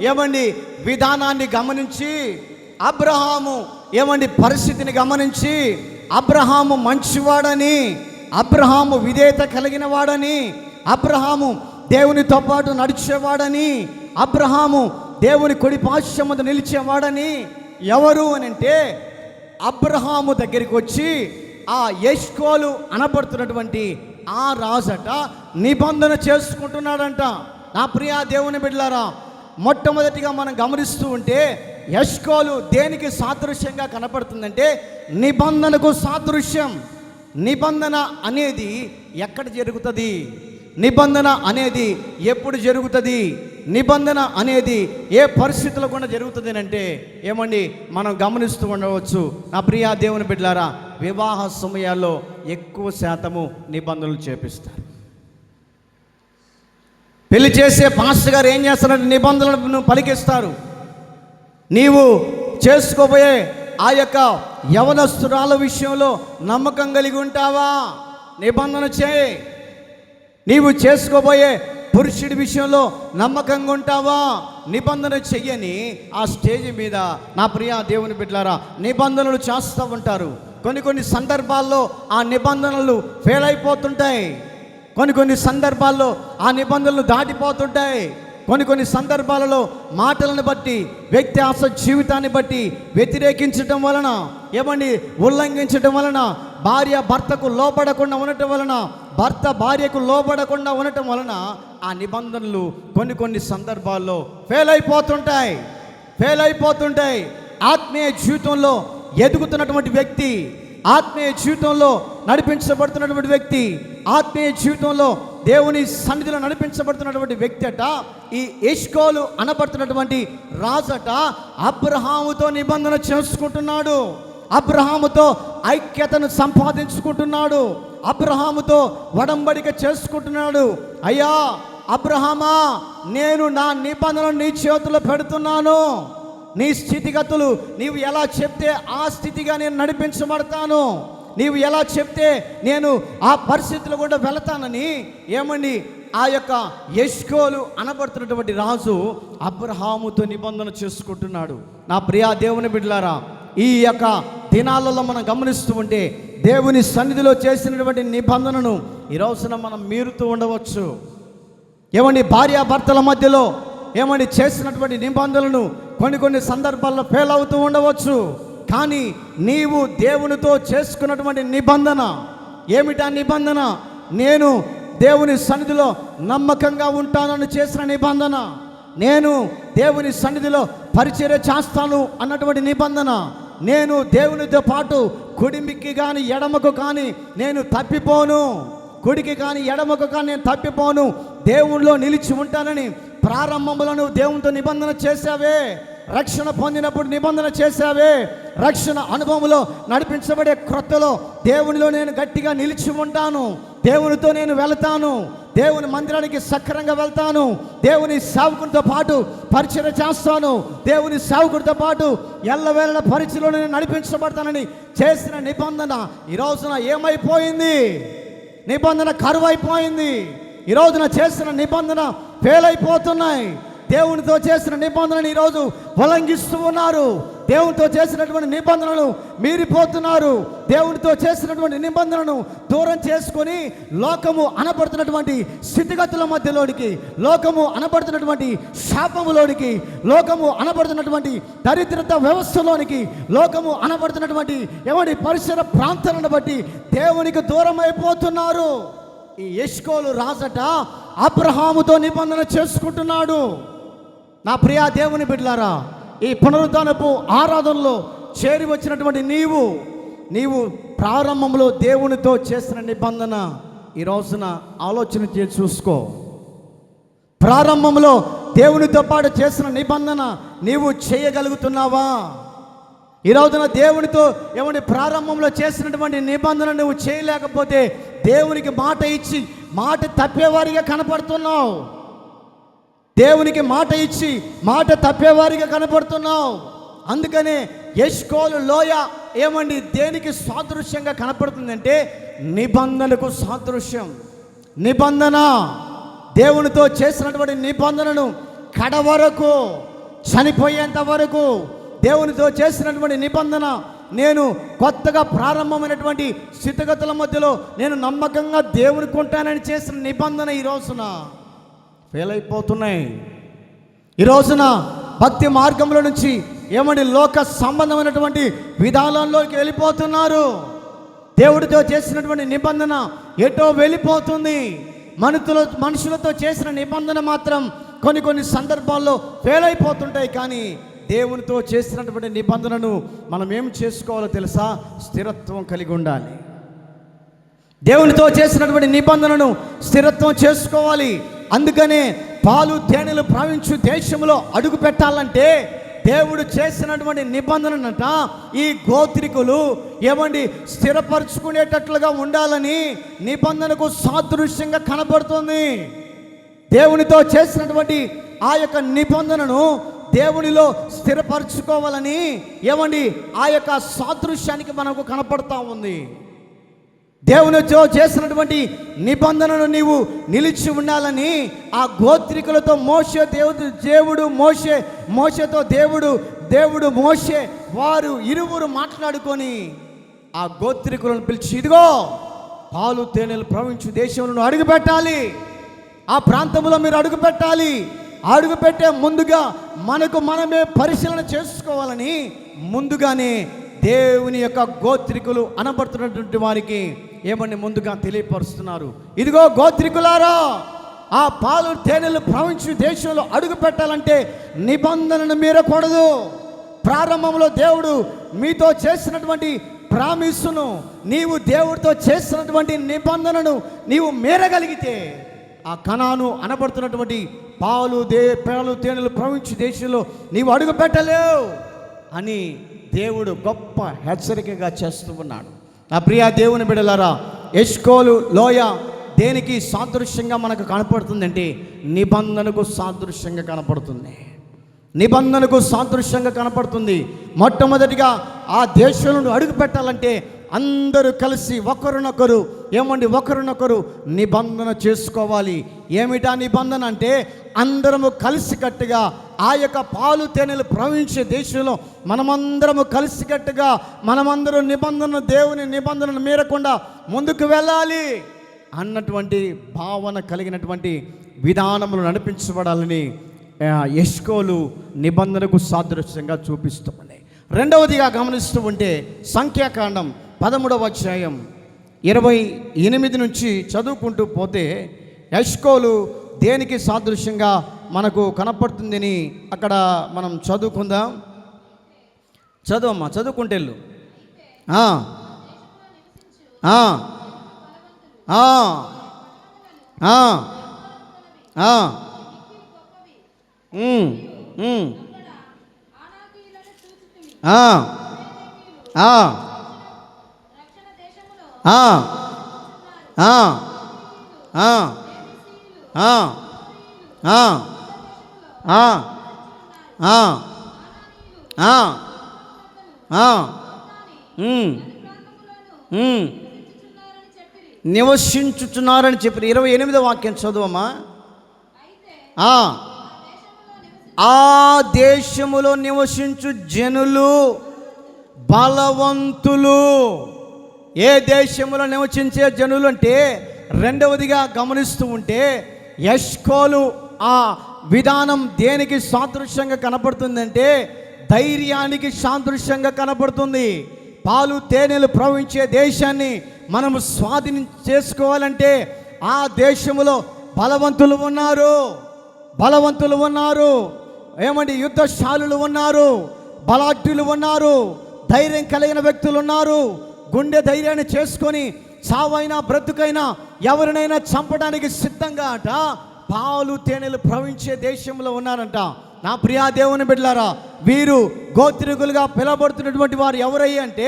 ఏమండి విధానాన్ని గమనించి, అబ్రహాము ఏమండి పరిస్థితిని గమనించి, అబ్రహాము మంచివాడని, అబ్రహాము విధేయత కలిగిన వాడని, అబ్రహాము దేవునితో పాటు నడిచేవాడని, అబ్రహాము దేవుని కుడి పార్శ్వం ముందు నిలిచేవాడని. ఎవరు అనంటే అబ్రహాము దగ్గరికి వచ్చి ఆ ఎష్కోలు అనబడుతున్నటువంటి ఆ రాజట నిబంధన చేసుకుంటున్నాడంట. నా ప్రియ దేవుని బిడ్డలారా, మొట్టమొదటిగా మనం గమనిస్తూ ఉంటే ఎష్కోలు దేనికి సాదృశ్యంగా కనపడుతుందంటే నిబంధనకు సాదృశ్యం. నిబంధన అనేది ఎక్కడ జరుగుతుంది? నిబంధన అనేది ఎప్పుడు జరుగుతుంది? నిబంధన అనేది ఏ పరిస్థితుల్లో కూడా జరుగుతుంది అంటే ఏమండి మనం గమనిస్తూ ఉండవచ్చు. నా ప్రియ దేవుని బిడ్డలారా, వివాహ సమయాల్లో ఎక్కువ శాతము నిబంధనలు చేపిస్తారు. పెళ్లి చేసే పాస్టర్ గారు ఏం చేస్తారంటే నిబంధనలను పలికిస్తారు. నీవు చేసుకోబోయే ఆ యొక్క యవనస్తురాల విషయంలో నమ్మకం కలిగి ఉంటావా? నిబంధన చేయి. నీవు చేసుకోబోయే పురుషుడి విషయంలో నమ్మకంగా ఉంటావా? నిబంధన చెయ్యని ఆ స్టేజ్ మీద నా ప్రియ దేవుని బిడ్డలారా నిబంధనలు చేస్తూ ఉంటారు. కొన్ని సందర్భాల్లో ఆ నిబంధనలు ఫెయిల్ అయిపోతుంటాయి. కొన్ని సందర్భాల్లో ఆ నిబంధనలు దాటిపోతుంటాయి. కొన్ని సందర్భాలలో మాటలను బట్టి, వ్యక్తి ఆశ జీవితాన్ని బట్టి వ్యతిరేకించటం వలన ఏమండి ఉల్లంఘించడం వలన, భార్య భర్తకు లోబడకుండా ఉండటం వలన, భర్త భార్యకు లోబడకుండా ఉండటం వలన ఆ నిబంధనలు కొన్ని సందర్భాల్లో ఫెయిల్ అయిపోతుంటాయి. ఆత్మీయ జీవితంలో ఎదుగుతున్నటువంటి వ్యక్తి, ఆత్మీయ జీవితంలో నడిపించబడుతున్నటువంటి వ్యక్తి, ఆత్మీయ జీవితంలో దేవుని సన్నిధిలో నడిపించబడుతున్నటువంటి వ్యక్తి అట ఈ ఎష్కోలు అనబడుతున్నటువంటి రాజట అబ్రహాముతో నిబంధన చేసుకుంటున్నాడు, అబ్రహాముతో ఐక్యతను సంపాదించుకుంటున్నాడు, అబ్రహాముతో ఒడంబడిక చేసుకుంటున్నాడు. అయ్యా అబ్రహామా, నేను నా నిబంధనను నీ చేతిలో పెడుతున్నాను, నీ స్థితిగతులు నీవు ఎలా చెప్తే ఆ స్థితిగా నేను నడిపించబడతాను, నీవు ఎలా చెప్తే నేను ఆ పరిస్థితులు కూడా వెళతానని ఏమండి ఆ యొక్క ఎష్కోలు అనబడుతున్నటువంటి రాజు అబ్రహాముతో నిబంధన చేసుకుంటున్నాడు. నా ప్రియా దేవుని బిడ్డలారా, ఈ యొక్క దినాలలో మనం గమనిస్తూ ఉంటే దేవుని సన్నిధిలో చేసినటువంటి నిబంధనను ఈ రోజున మనం మీరుతూ ఉండవచ్చు. ఏమండి భార్యాభర్తల మధ్యలో ఏమండి చేసినటువంటి నిబంధనలను కొన్ని సందర్భాల్లో ఫెయిల్ అవుతూ ఉండవచ్చు. కానీ నీవు దేవునితో చేసుకున్నటువంటి నిబంధన ఏమిటా నిబంధన? నేను దేవుని సన్నిధిలో నమ్మకంగా ఉంటానని చేసిన నిబంధన, నేను దేవుని సన్నిధిలో పరిచర్య చేస్తాను అన్నటువంటి నిబంధన, నేను దేవునితో పాటు కుడికి కానీ ఎడమకు కానీ నేను తప్పిపోను, కుడికి కానీ ఎడమకు కానీ నేను తప్పిపోను, దేవునిలో నిలిచి ఉంటానని ప్రారంభంలో నువ్వు దేవునితో నిబంధన చేశావే, రక్షణ పొందినప్పుడు నిబంధన చేశావే, రక్షణ అనుభవంలో నడిపించబడే క్రొత్తలో దేవునిలో నేను గట్టిగా నిలిచి ఉంటాను, దేవునితో నేను వెళ్తాను, దేవుని మందిరానికి సక్రంగా వెళ్తాను, దేవుని సేవకునితో పాటు పరిచర్య చేస్తాను, దేవుని సేవకుడితో పాటు ఎల్లవేళ పరిచర్యలో నేను నడిపించబడతానని చేసిన నిబంధన ఈ రోజున ఏమైపోయింది? నిబంధన కరువైపోయింది. ఈ రోజున చేసిన నిబంధన ఫెయిల్ అయిపోతున్నాయి. దేవునితో చేసిన నిబంధనను ఈరోజు ఉల్లంఘిస్తూ ఉన్నారు. దేవునితో చేసినటువంటి నిబంధనలు మీరిపోతున్నారు. దేవునితో చేసినటువంటి నిబంధనను దూరం చేసుకొని లోకము అనబడుతున్నటువంటి స్థితిగతుల మధ్యలోనికి, లోకము అనబడుతున్నటువంటి శాపములోనికి, లోకము అనబడుతున్నటువంటి దరిద్రత వ్యవస్థలోనికి, లోకము అనబడుతున్నటువంటి ఎవరి పరిసర ప్రాంతాలను బట్టి దేవునికి దూరం అయిపోతున్నారు. ఈ ఎష్కోలు రాజట అబ్రహాముతో నిబంధన చేసుకుంటున్నాడు. నా ప్రియా దేవుని బిడ్డలారా, ఈ పునరుద్ధానపు ఆరాధనలో చేరి వచ్చినటువంటి నీవు ప్రారంభంలో దేవునితో చేసిన నిబంధన ఈ రోజున ఆలోచన చేసి చూసుకో. ప్రారంభంలో దేవునితో పాటు చేసిన నిబంధన నీవు చేయగలుగుతున్నావా? ఈ రోజున దేవునితో ఏమంటే ప్రారంభంలో చేసినటువంటి నిబంధన నువ్వు చేయలేకపోతే దేవునికి మాట ఇచ్చి మాట తప్పేవారిగా కనపడుతున్నావు. దేవునికి మాట ఇచ్చి మాట తప్పేవారిగా కనపడుతున్నావు. అందుకనే ఎష్కోలు లోయ ఏమండి దేనికి సాదృశ్యంగా కనపడుతుందంటే నిబంధనకు సాదృశ్యం. నిబంధన, దేవునితో చేసినటువంటి నిబంధనను కడవరకు, చనిపోయేంత వరకు దేవునితో చేసినటువంటి నిబంధన, నేను కొత్తగా ప్రారంభమైనటువంటి స్థితిగతుల మధ్యలో నేను నమ్మకంగా దేవునికి ఉంటానని చేసిన నిబంధన ఈ రోజున ఫెయిల్ అయిపోతున్నాయి. ఈ రోజున భక్తి మార్గంలో నుంచి ఏమండి లోక సంబంధమైనటువంటి విధానంలోకి వెళ్ళిపోతున్నారు. దేవుడితో చేసినటువంటి నిబంధన ఎటో వెళ్ళిపోతుంది. మనుషులతో చేసిన నిబంధన మాత్రం కొన్ని సందర్భాల్లో ఫెయిల్ అయిపోతుంటాయి. కానీ దేవునితో చేసినటువంటి నిబంధనను మనం ఏం చేసుకోవాలో తెలుసా? స్థిరత్వం కలిగి ఉండాలి. దేవునితో చేసినటువంటి నిబంధనను స్థిరత్వం చేసుకోవాలి. అందుకనే పాలు తేనెలు ప్రవహించు దేశంలో అడుగు పెట్టాలంటే దేవుడు చేసినటువంటి నిబంధనట ఈ గోత్రికులు ఏమండి స్థిరపరచుకునేటట్లుగా ఉండాలని నిబంధనకు సాదృశ్యంగా కనబడుతుంది. దేవునితో చేసినటువంటి ఆ యొక్క నిబంధనను దేవునిలో స్థిరపరచుకోవాలని ఏమండి ఆ యొక్క సాదృశ్యానికి మనకు కనపడతా ఉంది. దేవునితో చేసినటువంటి నిబంధనను నీవు నిలిచి ఉండాలని ఆ గోత్రికులతో మోషేతో దేవుడు మోషే వారు ఇరువురు మాట్లాడుకొని ఆ గోత్రికులను పిలిచి, ఇదిగో పాలు తేనెలు ప్రవహించు దేశంలో అడుగు పెట్టాలి, ఆ ప్రాంతంలో మీరు అడుగు పెట్టాలి, అడుగు పెట్టే ముందుగా మనకు మనమే పరిశీలన చేసుకోవాలని ముందుగానే దేవుని యొక్క గోత్రికులు అనబడుతున్నటువంటి వారికి ఏమని ముందుగా తెలియపరుస్తున్నారు. ఇదిగో గోత్రికులారా, ఆ పాలు తేనెలు ప్రవహించు దేశంలో అడుగు పెట్టాలంటే నిబంధనను మీరకూడదు. ప్రారంభంలో దేవుడు మీతో చేసినటువంటి ప్రామిస్సును, నీవు దేవుడితో చేసినటువంటి నిబంధనను నీవు మీరగలిగితే ఆ కనాను అనబడుతున్నటువంటి పాలు తేనెలు ప్రవహించు దేశంలో నీవు అడుగు పెట్టలేవు అని దేవుడు గొప్ప హెచ్చరికగా చేస్తూ ఉన్నాడు. నా ప్రియ దేవుని బిడ్డలారా, ఎష్కోలు లోయ దేనికి సాదృశ్యంగా మనకు కనపడుతుందంటే నిబంధనకు సాదృశ్యంగా కనపడుతుంది. నిబంధనకు సాదృశ్యంగా కనపడుతుంది. మొట్టమొదటిగా ఆ దేశంలో అడుగు పెట్టాలంటే అందరూ కలిసి ఒకరినొకరు నిబంధన చేసుకోవాలి. ఏమిటా నిబంధన అంటే అందరము కలిసికట్టుగా ఆ యొక్క పాలు తేనెలు ప్రవహించే దేశంలో మనమందరము కలిసికట్టుగా దేవుని నిబంధనను మీరకుండా ముందుకు వెళ్ళాలి అన్నటువంటి భావన కలిగినటువంటి విధానములు నడిపించబడాలని ఎష్కోలు నిబంధనకు సాదృశ్యంగా చూపిస్తుంది. రెండవదిగా గమనిస్తూ ఉంటే సంఖ్యాకాండం 13వ అధ్యాయం 28 నుంచి చదువుకుంటూ పోతే ఎష్కోలు దేనికి సాదృశ్యంగా మనకు కనపడుతుందని అక్కడ మనం చదువుకుందాం. చదువమ్మా, చదువుకుంటే వెళ్ళు. నివసించుచున్నారని చెప్పి 28వ వాక్యం చదువమ్మా. ఆ దేశములో నివసించు జనులు బలవంతులు. ఏ దేశంలో నివసించే జనులు అంటే రెండవదిగా గమనిస్తూ ఉంటే ఎష్కోలు ఆ విధానం దేనికి సాదృశ్యంగా కనపడుతుందంటే ధైర్యానికి సాదృశ్యంగా కనపడుతుంది. పాలు తేనెలు ప్రవహించే దేశాన్ని మనము స్వాధీనం చేసుకోవాలంటే ఆ దేశంలో బలవంతులు ఉన్నారు. ఏమండి, యుద్ధశాలులు ఉన్నారు, బలాఢ్యులు ఉన్నారు, ధైర్యం కలిగిన వ్యక్తులు ఉన్నారు. గుండె ధైర్యాన్ని చేసుకొని చావైనా బ్రతుకైనా ఎవరినైనా చంపడానికి సిద్ధంగా పాలు తేనెలు ప్రవహించే దేశంలో ఉన్నారంట. నా ప్రియా దేవుని బిడ్డలారా, వీరు గోత్రికులుగా పిలవబడుతున్నటువంటి వారు ఎవరయ్యి అంటే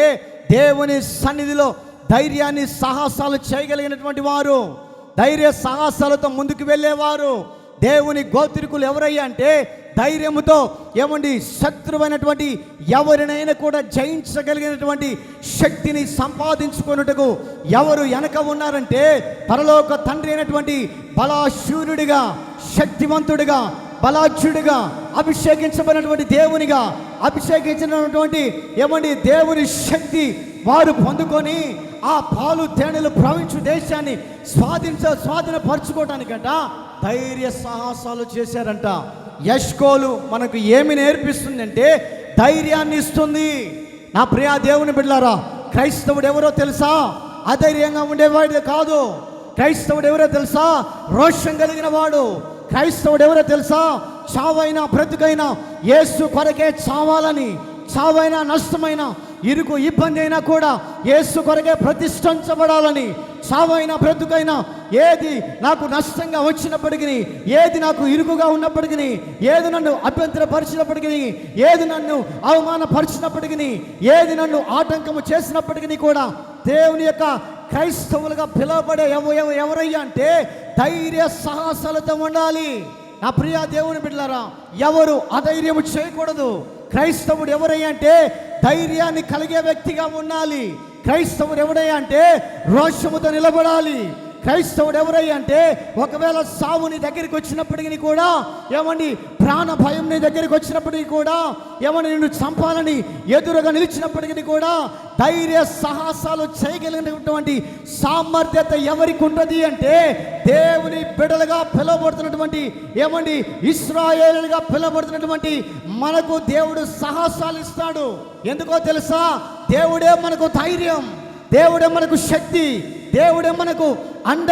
దేవుని సన్నిధిలో ధైర్యాన్ని సాహసాలు చేయగలిగినటువంటి వారు, ధైర్య సాహసాలతో ముందుకు వెళ్ళేవారు. దేవుని గోత్రికులు ఎవరయ్యా అంటే ధైర్యముతో ఏమండి శత్రువైనటువంటి ఎవరినైనా కూడా జయించగలిగినటువంటి శక్తిని సంపాదించుకున్నట్టుకు ఎవరు వెనక ఉన్నారంటే పరలోక తండ్రి అయినటువంటి బలాశూరుడిగా, శక్తివంతుడిగా, బలాఢ్యుడిగా, అభిషేకించబడినటువంటి దేవునిగా అభిషేకించినటువంటి ఏమండి దేవుని శక్తి వారు పొందుకొని ఆ పాలు తేనెలు ప్రవహించు దేశాన్ని స్వాధీనపరచుకోవటానికంట ధైర్య సాహసాలు చేశారంట. ఎష్కోలు మనకు ఏమి నేర్పిస్తుందంటే ధైర్యాన్ని ఇస్తుంది. నా ప్రియా దేవుని బిడ్డలారా, క్రైస్తవుడు ఎవరో తెలుసా? అధైర్యంగా ఉండేవాడు కాదు. క్రైస్తవుడు ఎవరో తెలుసా? రోషం కలిగిన వాడు. క్రైస్తవుడు ఎవరో తెలుసా? చావైనా బ్రతుకైనా యేసు కొరకే చావాలని, చావైనా నష్టమైన ఇరుకు ఇబ్బంది అయినా కూడా యేసు కొరకే ప్రతిష్ఠించబడాలని, చావైనా బ్రతుకైనా ఏది నాకు నష్టంగా వచ్చినప్పటికీ, ఏది నాకు ఇరుకుగా ఉన్నప్పటికీ, ఏది నన్ను అభ్యంతరపరిచినప్పటికీ, ఏది నన్ను అవమానపరిచినప్పటికీ, ఏది నన్ను ఆటంకము చేసినప్పటికీ కూడా దేవుని యొక్క క్రైస్తవులుగా పిలువబడే ఎవరయ్యా అంటే ధైర్య సాహసాలతో ఉండాలి. నా ప్రియ దేవుని బిడ్డలారా, ఎవరు అధైర్యము చేయకూడదు. క్రైస్తవుడు ఎవరయ్యా అంటే ధైర్యాన్ని కలిగే వ్యక్తిగా ఉండాలి. క్రైస్తవుడు ఎవరయ్యా అంటే రోషముతో నిలబడాలి. క్రైస్తవుడు ఎవరయ్యా అంటే ఒకవేళ సావు నీ దగ్గరికి వచ్చినప్పటికీ కూడా, ఏమండి ప్రాణ భయం నీ దగ్గరికి వచ్చినప్పటికీ కూడా, ఏమని నిన్ను చంపాలని ఎదురుగా నిలిచినప్పటికీ కూడా ధైర్య సాహసాలు చేయగలిగినటువంటి సామర్థ్యత ఎవరికి ఉంటుంది అంటే దేవుని బిడ్డలుగా పిలువబడుతున్నటువంటి ఏమండి ఇశ్రాయేలుగా పిలువబడుతున్నటువంటి మనకు దేవుడు సాహసాలు ఇస్తాడు. ఎందుకో తెలుసా? దేవుడే మనకు ధైర్యం, దేవుడే మనకు శక్తి, దేవుడే మనకు అండ,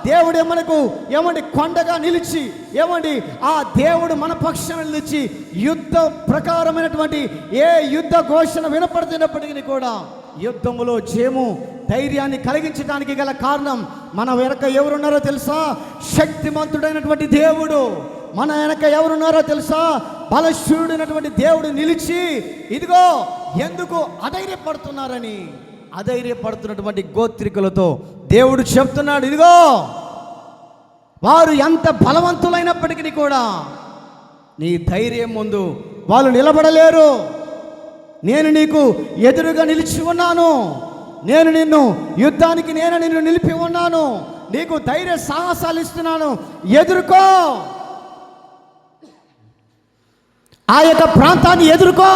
దేవుడే మనకు ఏమండి కొండగా నిలిచి ఏమండి ఆ దేవుడు మన పక్షాన నిలిచి యుద్ధ ప్రకారమైనటువంటి ఏ యుద్ధ ఘోషణ వినపడుతున్నప్పటికీ కూడా యుద్ధములో జయము ధైర్యాన్ని కలిగించడానికి గల కారణం మన వెనక ఎవరున్నారో తెలుసా? శక్తిమంతుడైనటువంటి దేవుడు. మన వెనక ఎవరున్నారో తెలుసా? బలశూరుడైనటువంటి దేవుడు నిలిచి ఇదిగో ఎందుకు అధైర్యపడుతున్నారని అధైర్యపడుతున్నటువంటి గోత్రికులతో దేవుడు చెప్తున్నాడు, ఇదిగో వారు ఎంత బలవంతులైనప్పటికీ కూడా నీ ధైర్యం ముందు వాళ్ళు నిలబడలేరు. నేను నీకు ఎదురుగా నిలిచి ఉన్నాను, నేను నిన్ను యుద్ధానికి నిన్ను నిలిపి ఉన్నాను, నీకు ధైర్య సాహసాలు ఇస్తున్నాను, ఎదుర్కో, ఆ యొక్క ప్రాంతాన్ని ఎదుర్కో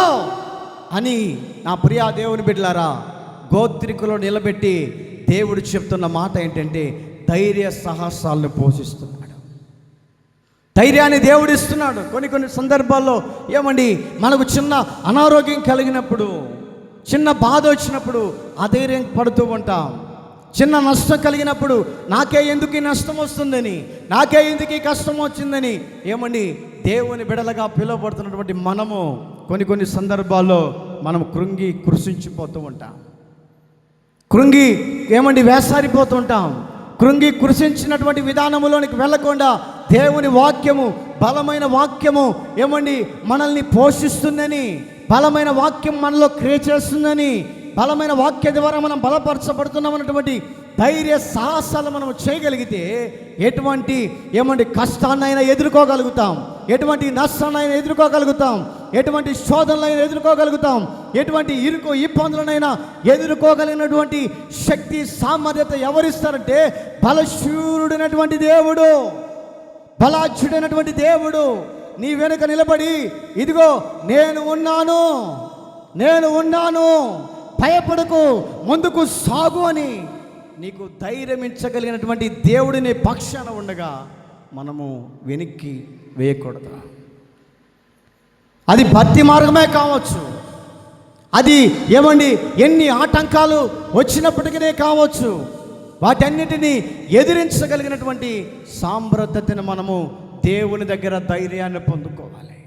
అని నా ప్రియా దేవుని బిడ్డలారా గోత్రికులు నిలబెట్టి దేవుడు చెప్తున్న మాట ఏంటంటే ధైర్య సాహసాలను పోషిస్తున్నాడు, ధైర్యాన్ని దేవుడు ఇస్తున్నాడు. కొన్ని సందర్భాల్లో ఏమండి మనకు చిన్న అనారోగ్యం కలిగినప్పుడు, చిన్న బాధ వచ్చినప్పుడు అధైర్యం పడుతూ ఉంటాం. చిన్న నష్టం కలిగినప్పుడు నాకే ఎందుకు ఈ నష్టం వస్తుందని, నాకే ఎందుకు ఈ కష్టం వచ్చిందని ఏమండి దేవుని బిడలగా పిలువబడుతున్నటువంటి మనము కొన్ని సందర్భాల్లో మనం కృంగి కృషించిపోతూ ఉంటాం, కృంగి ఏమండి వేసారిపోతుంటాం. కృంగి కృషించినటువంటి విధానంలోనికి వెళ్ళకుండా దేవుని వాక్యము, బలమైన వాక్యము ఏమండి మనల్ని పోషిస్తుందని, బలమైన వాక్యం మనలో క్రియేట్ చేస్తుందని, బలమైన వాక్య ద్వారా మనం బలపరచబడుతున్నామన్నటువంటి ధైర్య సాహసాలు మనం చేయగలిగితే ఎటువంటి ఏమండి కష్టాన్నైనా ఎదుర్కోగలుగుతాం, ఎటువంటి నష్టాన్నైనా ఎదుర్కోగలుగుతాం, ఎటువంటి శోధనలైనా ఎదుర్కోగలుగుతాం, ఎటువంటి ఇరుకు ఇబ్బందులనైనా ఎదుర్కోగలిగినటువంటి శక్తి సామర్థ్యత ఎవరిస్తారంటే బలశూరుడైనటువంటి దేవుడు, బలాఢ్యుడైనటువంటి దేవుడు నీ వెనుక నిలబడి ఇదిగో నేను ఉన్నాను భయపడకు ముందుకు సాగు అని నీకు ధైర్యం ఇచ్చగలిగినటువంటి దేవుడి నీ పక్షాన ఉండగా మనము వెనక్కి వేయకూడదు. అది భక్తి మార్గమే కావచ్చు, అది ఏమండి ఎన్ని ఆటంకాలు వచ్చినప్పటికీ కావచ్చు, వాటన్నిటినీ ఎదిరించగలిగినటువంటి సామర్థ్యతను మనము దేవుని దగ్గర ధైర్యాన్ని పొందుకోవాలి.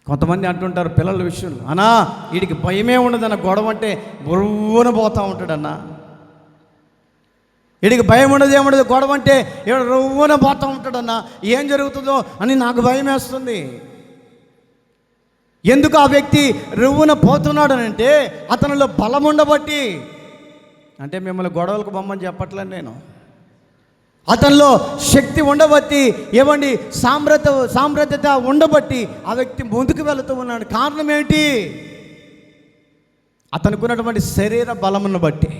కొంతమంది అంటుంటారు పిల్లల విషయంలో, అన్నా వీడికి భయమే ఉండదన్న, గొడవ అంటే బుర్రున పోతూ ఉంటాడన్నా, వీడికి భయం ఉండదు ఏముండదు, గొడవ అంటే రవ్వున పోతూ ఉంటాడన్నా, ఏం జరుగుతుందో అని నాకు భయం వేస్తుంది. ఎందుకు ఆ వ్యక్తి రువ్వున పోతున్నాడు అని అంటే అతనిలో బలం ఉండబట్టి. అంటే మిమ్మల్ని గొడవలకు బొమ్మని చెప్పట్లేదు నేను, అతనిలో శక్తి ఉండబట్టి ఏమండి సామర్థ్యత ఉండబట్టి ఆ వ్యక్తి ముందుకు వెళుతూ ఉన్నాడు. కారణం ఏంటి? అతనికి ఉన్నటువంటి శరీర బలమును బట్టి,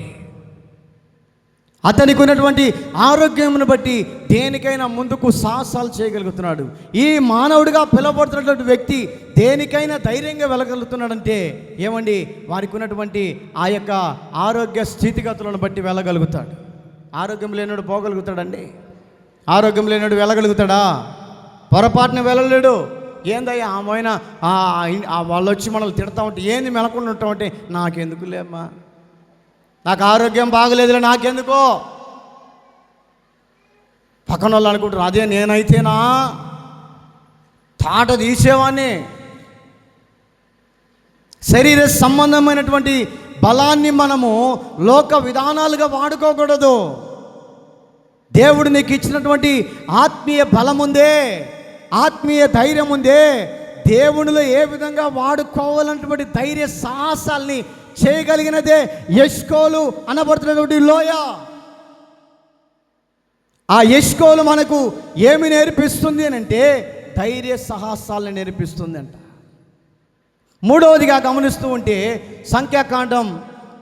అతనికి ఉన్నటువంటి ఆరోగ్యమును బట్టి దేనికైనా ముందుకు సాహసాలు చేయగలుగుతున్నాడు. ఈ మానవుడిగా పిలువబడుతున్నటువంటి వ్యక్తి దేనికైనా ధైర్యంగా వెళ్ళగలుగుతున్నాడంటే ఏమండి వారికి ఉన్నటువంటి ఆ యొక్క ఆరోగ్య స్థితిగతులను బట్టి వెళ్ళగలుగుతాడు. ఆరోగ్యం లేనివాడు పోగలుగుతాడండి? ఆరోగ్యం లేనివాడు వెళ్ళగలుగుతాడా? పొరపాటున వెళ్ళలేడు. ఏందయ్యా ఆమె వాళ్ళు వచ్చి మనల్ని తిడతా ఉంటే ఏంది మెలకుండా ఉంటామంటే నాకెందుకు లేమ్మా, నాకు ఆరోగ్యం బాగలేదులే, నాకెందుకో. పక్కన వాళ్ళు అనుకుంటారు అదే నేనైతేనా తాట తీసేవాడిని. శరీర సంబంధమైనటువంటి బలాన్ని మనము లోక విధానాలుగా వాడుకోకూడదు. దేవుడు నీకు ఇచ్చినటువంటి ఆత్మీయ బలం ఉందే, ఆత్మీయ ధైర్యం ఉందే, దేవునిలో ఏ విధంగా వాడుకోవాలన్నటువంటి ధైర్య సాహసాల్ని చేయగలిగినదే ఎష్కోలు అనబడుతున్నటువంటి లోయ. ఆ ఎష్కోలు మనకు ఏమి నేర్పిస్తుంది అని అంటే ధైర్య సాహసాలను నేర్పిస్తుంది అంట. మూడవదిగా గమనిస్తూ ఉంటే సంఖ్యాకాండం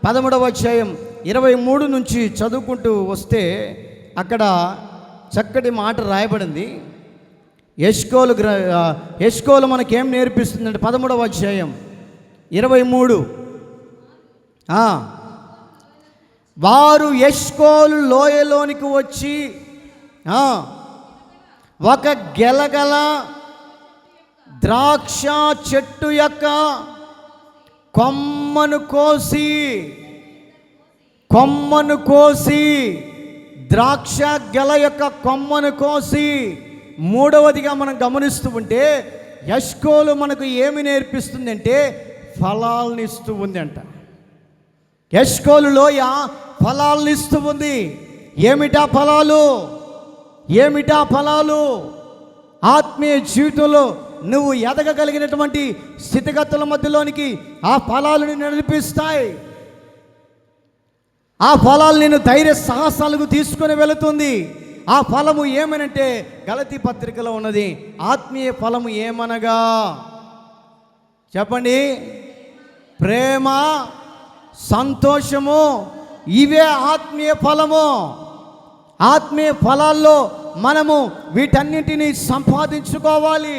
13వ అధ్యాయం 23 నుంచి చదువుకుంటూ వస్తే అక్కడ చక్కటి మాట రాయబడింది. ఎష్కోలు మనకేం నేర్పిస్తుందంటే 13వ అధ్యాయం 23. వారు ఎష్కోలు లోయలోనికి వచ్చి ఒక గెలగల ద్రాక్ష చెట్టు యొక్క కొమ్మను కోసి ద్రాక్ష గెల యొక్క కొమ్మను కోసి, మూడవదిగా మనం గమనిస్తూ ఉంటే ఎష్కోలు మనకు ఏమి నేర్పిస్తుందంటే ఫలాలను ఇస్తూ ఉంది అంట. ఎష్కోలు లోయ ఫలాలను ఇస్తూ ఉంది. ఏమిటా ఫలాలు? ఆత్మీయ జీవితంలో నువ్వు ఎదగగలిగినటువంటి స్థితిగతుల మధ్యలోనికి ఆ ఫలాలు నిన్ను నడిపిస్తాయి. ఆ ఫలాలు నేను ధైర్య సాహసాలకు తీసుకొని వెళుతుంది. ఆ ఫలము ఏమనంటే గలతీ పత్రికలో ఉన్నది. ఆత్మీయ ఫలము ఏమనగా చెప్పండి, ప్రేమ, సంతోషము, ఇవే ఆత్మీయ ఫలము. ఆత్మీయ ఫలాల్లో మనము వీటన్నిటినీ సంపాదించుకోవాలి.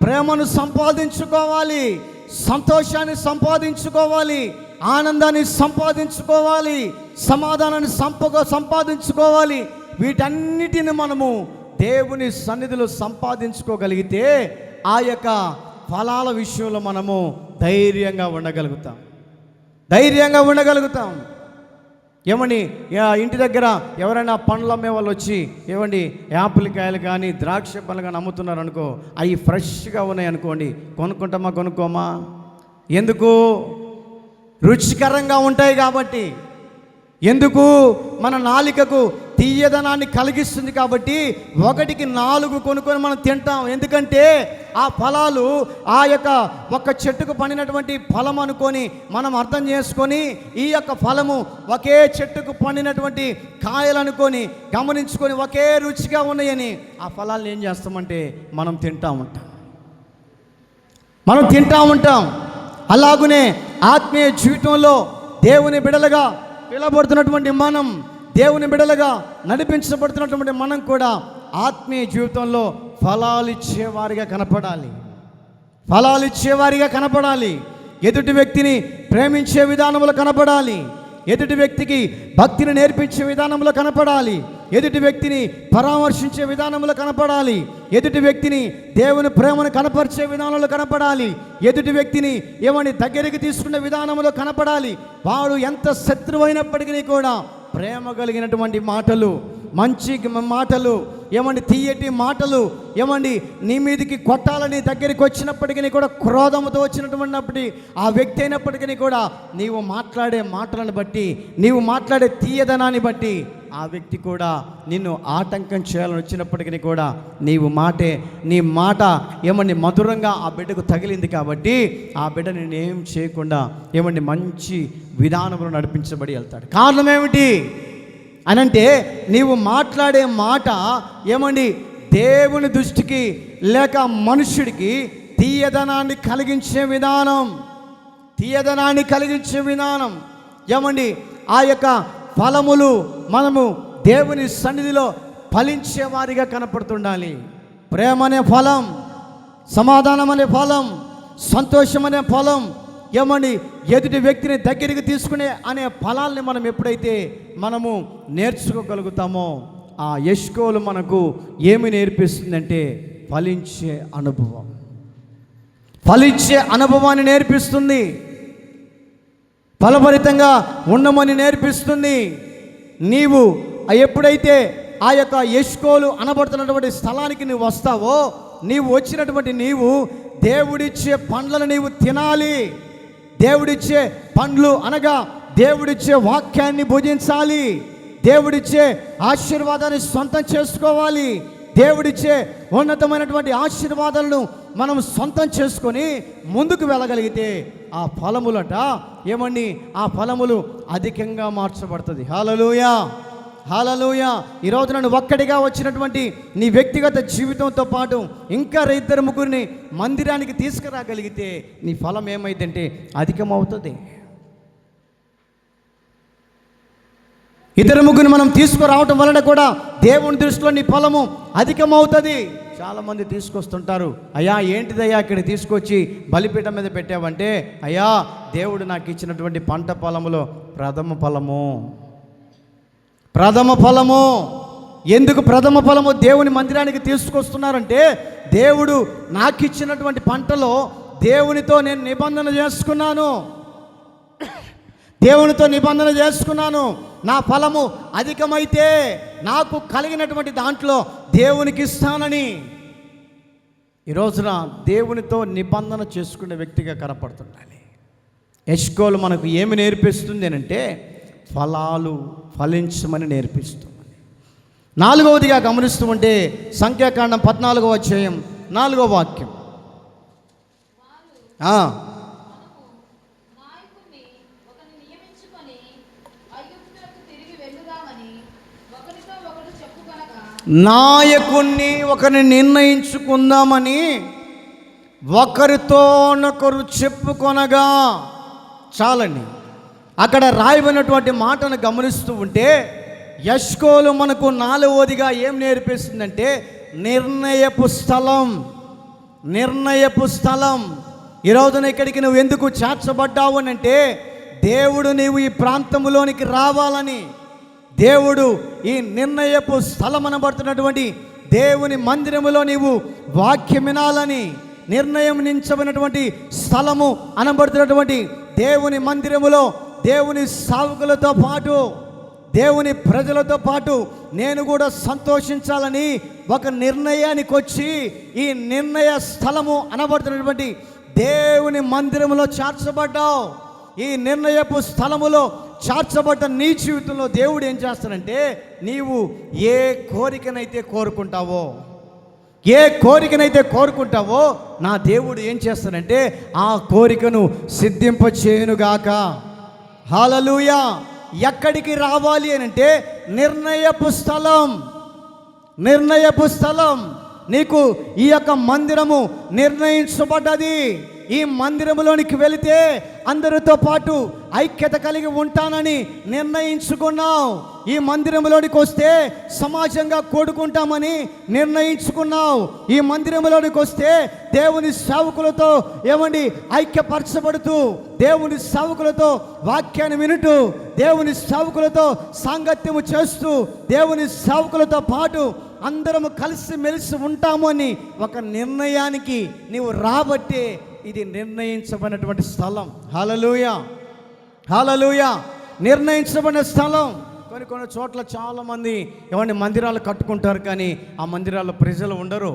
ప్రేమను సంపాదించుకోవాలి, సంతోషాన్ని సంపాదించుకోవాలి, ఆనందాన్ని సంపాదించుకోవాలి, సమాధానాన్ని సంపాదించుకోవాలి. వీటన్నిటిని మనము దేవుని సన్నిధిలో సంపాదించుకోగలిగితే ఆ యొక్క ఫలాల విషయంలో మనము ధైర్యంగా ఉండగలుగుతాం. ఏమండి, ఇంటి దగ్గర ఎవరైనా పండ్లు అమ్మే వాళ్ళు వచ్చి, ఏమండి యాపిల్ కాయలు కానీ ద్రాక్ష పళ్ళు కానీ అమ్ముతున్నారు అనుకో, అవి ఫ్రెష్గా ఉన్నాయి అనుకోండి, కొనుక్కోమా? ఎందుకు? రుచికరంగా ఉంటాయి కాబట్టి. ఎందుకు? మన నాలికకు తీయదనాన్ని కలిగిస్తుంది కాబట్టి 1కి 4 కొనుక్కొని మనం తింటాం. ఎందుకంటే ఆ ఫలాలు ఆ యొక్క ఒక చెట్టుకు పండినటువంటి ఫలం అనుకొని మనం అర్థం చేసుకొని, ఈ యొక్క ఫలము ఒకే చెట్టుకు పండినటువంటి కాయలు అనుకొని గమనించుకొని ఒకే రుచిగా ఉన్నాయని ఆ ఫలాలను ఏం చేస్తామంటే మనం తింటా ఉంటాం. అలాగునే ఆత్మీయ జీవితంలో దేవుని బిడలుగా పిలబడుతున్నటువంటి మనం, దేవుని బిడలుగా నడిపించబడుతున్నటువంటి మనం కూడా ఆత్మీయ జీవితంలో ఫలాలు ఇచ్చేవారిగా కనపడాలి. ఎదుటి వ్యక్తిని ప్రేమించే విధానంలో కనపడాలి. ఎదుటి వ్యక్తికి భక్తిని నేర్పించే విధానంలో కనపడాలి. ఎదుటి వ్యక్తిని పరామర్శించే విధానంలో కనపడాలి. ఎదుటి వ్యక్తిని దేవుని ప్రేమను కనపరిచే విధానంలో కనపడాలి. ఎదుటి వ్యక్తిని ఏమని దగ్గరికి తీసుకునే విధానంలో కనపడాలి. వాడు ఎంత శత్రువైనప్పటికీ కూడా ప్రేమ కలిగినటువంటి మాటలు, మంచి మాటలు, ఏమండి తీయటి మాటలు, ఏమండి నీ మీదకి కొట్టాలని దగ్గరికి వచ్చినప్పటికీ కూడా క్రోధంతో వచ్చినటువంటి ఆ వ్యక్తి అయినప్పటికీ కూడా నీవు మాట్లాడే మాటలను బట్టి, నీవు మాట్లాడే తీయదనాన్ని బట్టి ఆ వ్యక్తి కూడా నిన్ను ఆటంకం చేయాలని వచ్చినప్పటికీ కూడా నీ మాట ఏమండి మధురంగా ఆ బిడ్డకు తగిలింది కాబట్టి ఆ బిడ్డ నేనేం చేయకుండా ఏమండి మంచి విధానంలో నడిపించబడి వెళ్తాడు. కారణం ఏమిటి అనంటే నీవు మాట్లాడే మాట ఏమండి దేవుని దృష్టికి లేక మనుష్యుడికి తీయదనాన్ని కలిగించే విధానం ఏమండి ఆ యొక్క ఫలములు మనము దేవుని సన్నిధిలో ఫలించే వారిగా కనపడుతుండాలి. ప్రేమ అనే ఫలం, సమాధానం అనే ఫలం, సంతోషం అనే ఫలం, ఏమని ఎదుటి వ్యక్తిని దగ్గరికి తీసుకునే అనే ఫలాల్ని మనం ఎప్పుడైతే మనము నేర్చుకోగలుగుతామో ఆ ఎష్కోలు మనకు ఏమి నేర్పిస్తుందంటే ఫలించే అనుభవాన్ని నేర్పిస్తుంది. ఫలభరితంగా ఉండమని నేర్పిస్తుంది. నీవు ఎప్పుడైతే ఆ యొక్క ఎష్కోలు అనబడుతున్నటువంటి స్థలానికి నువ్వు వస్తావో, నీవు వచ్చినటువంటి నీవు దేవుడిచ్చే పండ్లను నీవు తినాలి. దేవుడిచ్చే పండ్లు అనగా దేవుడిచ్చే వాక్యాన్ని భుజించాలి. దేవుడిచ్చే ఆశీర్వాదాన్ని సొంతం చేసుకోవాలి. దేవుడిచ్చే ఉన్నతమైనటువంటి ఆశీర్వాదాలను మనం సొంతం చేసుకొని ముందుకు వెళ్ళగలిగితే ఆ ఫలములట ఏమండి ఆ ఫలములు అధికంగా మార్చబడుతుంది. హల్లెలూయా, హల్లెలూయా. ఈరోజు నన్ను ఒక్కడిగా వచ్చినటువంటి నీ వ్యక్తిగత జీవితంతో పాటు ఇంకా 2-3 మందిరానికి తీసుకురాగలిగితే నీ ఫలం ఏమైందంటే అధికమవుతుంది. 2-3 మనం తీసుకురావటం వలన కూడా దేవుని దృష్టిలో నీ ఫలము అధికమవుతుంది. చాలామంది తీసుకొస్తుంటారు, అయ్యా ఏంటిదయ్యా ఇక్కడ తీసుకొచ్చి బలిపీఠం మీద పెట్టావంటే, అయ్యా దేవుడు నాకు ఇచ్చినటువంటి పంట పొలములో ప్రథమ ఫలము. ఎందుకు ప్రథమ ఫలము దేవుని మందిరానికి తీసుకొస్తున్నారంటే, దేవుడు నాకు ఇచ్చినటువంటి పంటలో దేవునితో నేను నిబంధన చేసుకున్నాను, దేవునితో నిబంధన చేసుకున్నాను. నా ఫలము అధికమైతే నాకు కలిగినటువంటి దాంట్లో దేవునికి ఇస్తానని ఈ రోజున దేవునితో నిబంధన చేసుకునే వ్యక్తిగా కనపడుతుండాలి. ఎష్కోలు మనకు ఏమి నేర్పిస్తుంది అంటే, ఫలాలు ఫలించమని నేర్పిస్తుంది. నాలుగవదిగా గమనిస్తూ ఉంటే సంఖ్యాకాండం 14వ అధ్యాయం 4వ వాక్యం. నాయకుణ్ణి ఒకరిని నిర్ణయించుకుందామని ఒకరితోనొకరు చెప్పుకొనగా. చాలండి. అక్కడ రాయబడినటువంటి మాటను గమనిస్తూ ఉంటే ఎష్కోలు మనకు 4వదిగా ఏం నేర్పిస్తుందంటే, నిర్ణయపు స్థలం. నిర్ణయపు స్థలం. ఈ రోజున ఇక్కడికి నువ్వు ఎందుకు చేర్చబడ్డావు అని అంటే, దేవుడు నీవు ఈ ప్రాంతంలోనికి రావాలని, దేవుడు ఈ నిర్ణయపు స్థలం అనబడుతున్నటువంటి దేవుని మందిరములో నీవు వాక్యం వినాలని, నిర్ణయించబడినటువంటి స్థలము అనబడుతున్నటువంటి దేవుని మందిరములో దేవుని సేవకులతో పాటు, దేవుని ప్రజలతో పాటు నేను కూడా సంతోషించాలని ఒక నిర్ణయానికి వచ్చి, ఈ నిర్ణయ స్థలము అనబడుతున్నటువంటి దేవుని మందిరములో చేర్చబడ్డావు. ఈ నిర్ణయపు స్థలములో చేర్చబడ్డ నీ జీవితంలో దేవుడు ఏం చేస్తానంటే, నీవు ఏ కోరికనైతే కోరుకుంటావో, ఏ కోరికనైతే కోరుకుంటావో నా దేవుడు ఏం చేస్తానంటే ఆ కోరికను సిద్ధింపచేయునుగాక. హల్లెలూయా. ఎక్కడికి రావాలి అని అంటే, నిర్ణయపు స్థలం. నిర్ణయపు స్థలం. నీకు ఈ యొక్క మందిరము నిర్ణయించబడ్డది. ఈ మందిరములోనికి వెళితే అందరితో పాటు ఐక్యత కలిగి ఉంటానని నిర్ణయించుకున్నావు. ఈ మందిరములోనికి వస్తే సమాజంగా కూడుకుంటామని నిర్ణయించుకున్నావు. ఈ మందిరములోనికి వస్తే దేవుని సేవకులతో ఐక్యపరచబడుతూ, దేవుని సేవకులతో వాక్యాన్ని వినుటూ, దేవుని సేవకులతో సాంగత్యము చేస్తూ, దేవుని సేవకులతో పాటు అందరము కలిసి మెలిసి ఉంటాము అని ఒక నిర్ణయానికి నీవు రాబట్టే ఇది నిర్ణయించబడినటువంటి స్థలం. హల్లెలూయా. హల్లెలూయా. నిర్ణయించబడిన స్థలం. కొన్ని చోట్ల చాలామంది మందిరాలు కట్టుకుంటారు, కానీ ఆ మందిరాల్లో ప్రజలు ఉండరు.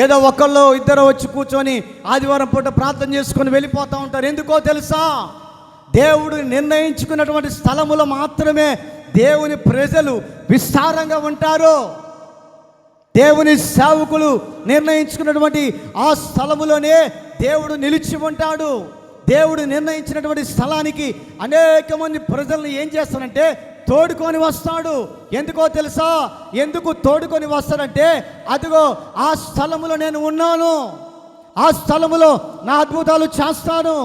ఏదో ఒకళ్ళు ఇద్దరు వచ్చి కూర్చొని ఆదివారం పూట ప్రార్థన చేసుకొని వెళ్ళిపోతూ ఉంటారు. ఎందుకో తెలుసా? దేవుడు నిర్ణయించుకున్నటువంటి స్థలములో మాత్రమే దేవుని ప్రజలు విస్తారంగా ఉంటారు. దేవుని సేవకులు నిర్ణయించుకున్నటువంటి ఆ స్థలములోనే దేవుడు నిలిచి ఉంటాడు. దేవుడు నిర్ణయించినటువంటి స్థలానికి అనేక మంది ప్రజలను ఏం చేస్తానంటే తోడుకొని వస్తాడు. ఎందుకో తెలుసా? ఎందుకు తోడుకొని వస్తాడంటే, అదిగో ఆ స్థలములో నేను ఉన్నాను, ఆ స్థలములో నా అద్భుతాలు చేస్తాను,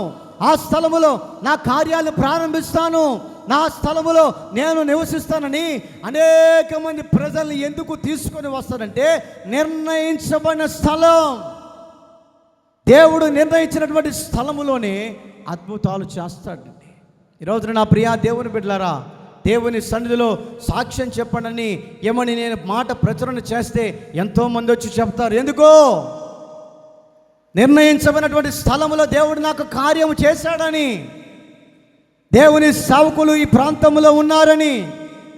ఆ స్థలములో నా కార్యాలు ప్రారంభిస్తాను, నా స్థలములో నేను నివసిస్తానని అనేక మంది ప్రజల్ని ఎందుకు తీసుకొని వస్తాడంటే, నిర్ణయించబడిన స్థలం. దేవుడు నిర్ణయించినటువంటి స్థలములోనే అద్భుతాలు చేస్తాడండి. ఈరోజు నా ప్రియా దేవుని బిడ్డలారా, దేవుని సన్నిధిలో సాక్ష్యం చెప్పండి నేను మాట ప్రచురణ చేస్తే ఎంతోమంది వచ్చి చెప్తారు. ఎందుకో? నిర్ణయించబడినటువంటి స్థలములో దేవుడు నాకు కార్యము చేశాడని, దేవుని సేవకులు ఈ ప్రాంతంలో ఉన్నారని,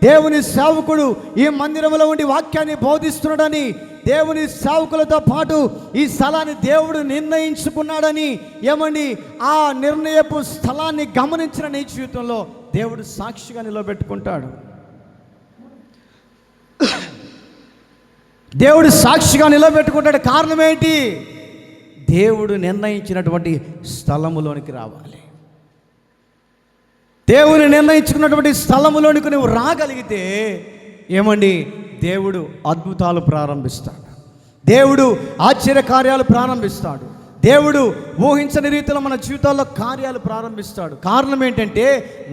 దేవుని సేవకుడు ఈ మందిరంలో ఉండి వాక్యాన్ని బోధిస్తున్నాడని, దేవుని సేవకులతో పాటు ఈ స్థలాన్ని దేవుడు నిర్ణయించుకున్నాడని ఆ నిర్ణయపు స్థలాన్ని గమనించిన నీ జీవితంలో దేవుడు సాక్షిగా నిలబెట్టుకుంటాడు. దేవుడు సాక్షిగా నిలబెట్టుకుంటాడు. కారణం ఏంటి? దేవుడు నిర్ణయించినటువంటి స్థలములోనికి రావాలి. దేవుని నిర్ణయించుకున్నటువంటి స్థలములోనికి నువ్వు రాగలిగితే దేవుడు అద్భుతాలు ప్రారంభిస్తాడు. దేవుడు ఆశ్చర్యకార్యాలు ప్రారంభిస్తాడు. దేవుడు ఊహించని రీతిలో మన జీవితాల్లో కార్యాలు ప్రారంభిస్తాడు. కారణం ఏంటంటే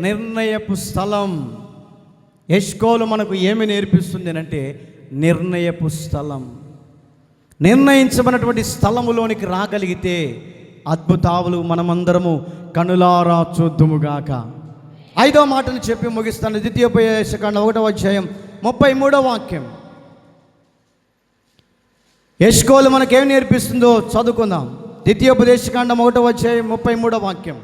నిర్ణయపు స్థలం. ఎష్కోలు మనకు ఏమి నేర్పిస్తుంది అంటే నిర్ణయపు స్థలం. నిర్ణయించబడినటువంటి స్థలములోనికి రాగలిగితే అద్భుతాలు మనమందరము కనులారా చూద్దుముగాక. 5వ మాటను చెప్పి ముగిస్తాను. ద్వితీయోపదేశకాండం 1వ అధ్యాయం 33వ వాక్యం. ఎష్కోలు మనకేం నేర్పిస్తుందో చదువుకుందాం. ద్వితీయోపదేశకాండం 1వ అధ్యాయం 33వ వాక్యం.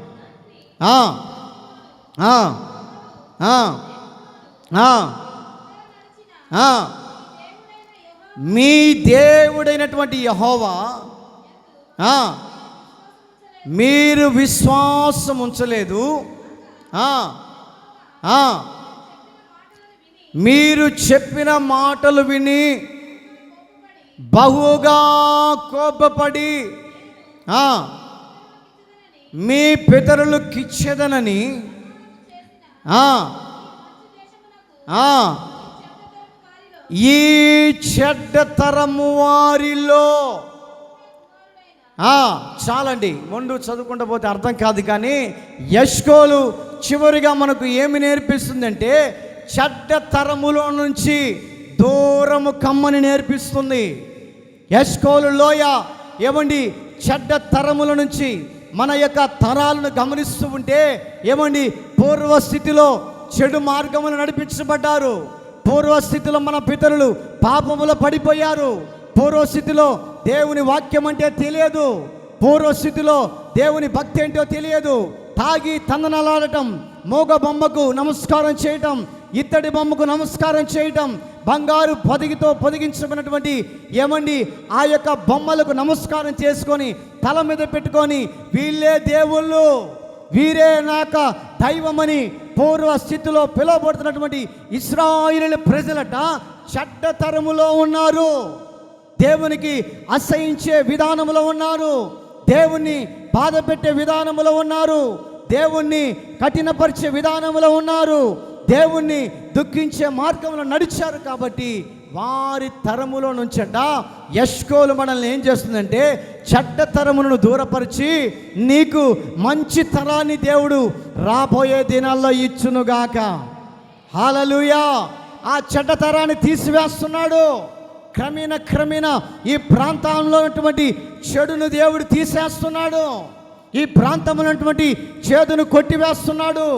మీ దేవుడైనటువంటి యెహోవా మీరు విశ్వాసం ఉంచలేదు, మీరు చెప్పిన మాటలు విని బహుగా కోపపడి మీ పితరులకిచ్చేదనని ఈ చెడ్డ తరము వారిలో చాలండి. ముందు చదువుకుంటూ పోతే అర్థం కాదు, కానీ ఎష్కోలు చివరిగా మనకు ఏమి నేర్పిస్తుందంటే చెడ్డ తరములో నుంచి దూరము కమ్మని నేర్పిస్తుంది. ఎష్కోలు లోయ ఏమండి చెడ్డ తరముల నుంచి మన యొక్క తరాలను గమనిస్తూ ఉంటే ఏమండి పూర్వస్థితిలో చెడు మార్గములు నడిపించబడ్డారు. పూర్వస్థితిలో మన పితరులు పాపములో పడిపోయారు. పూర్వస్థితిలో దేవుని వాక్యం అంటే తెలియదు. పూర్వస్థితిలో దేవుని భక్తి ఏంటో తెలియదు. తాగి తందనలాడటం, మోగ బొమ్మకు నమస్కారం చేయటం, ఇత్తడి బొమ్మకు నమస్కారం చేయటం, బంగారు పొదిగితో పొదిగించబడినటువంటి ఏమండి ఆ యొక్క బొమ్మలకు నమస్కారం చేసుకొని తల మీద పెట్టుకొని వీళ్ళే దేవుళ్ళు, వీరే నాక దైవమని పూర్వ స్థితిలో పిలువబడుతున్నటువంటి ఇశ్రాయేలు ప్రజలట చెడ్డ తరములో ఉన్నారు. దేవునికి అసహించే విధానంలో ఉన్నారు. దేవుణ్ణి బాధ పెట్టే విధానంలో ఉన్నారు. దేవుణ్ణి కఠినపరిచే విధానంలో ఉన్నారు. దేవుణ్ణి దుఃఖించే మార్గంలో నడిచారు. కాబట్టి వారి తరములో నుంచట ఎష్కోలు మనల్ని ఏం చేస్తుందంటే చెడ్డ తరములను దూరపరిచి నీకు మంచి తరాన్ని దేవుడు రాబోయే దినాల్లో ఇచ్చునుగాక. హల్లెలూయా. ఆ చెడ్డ తరాన్ని తీసివేస్తున్నాడు. క్రమేణా ఈ ప్రాంతంలో ఉన్నటువంటి చెడును దేవుడు తీసేస్తున్నాడు. ఈ ప్రాంతంలో ఉన్నటువంటి చేదును కొట్టివేస్తున్నాడు.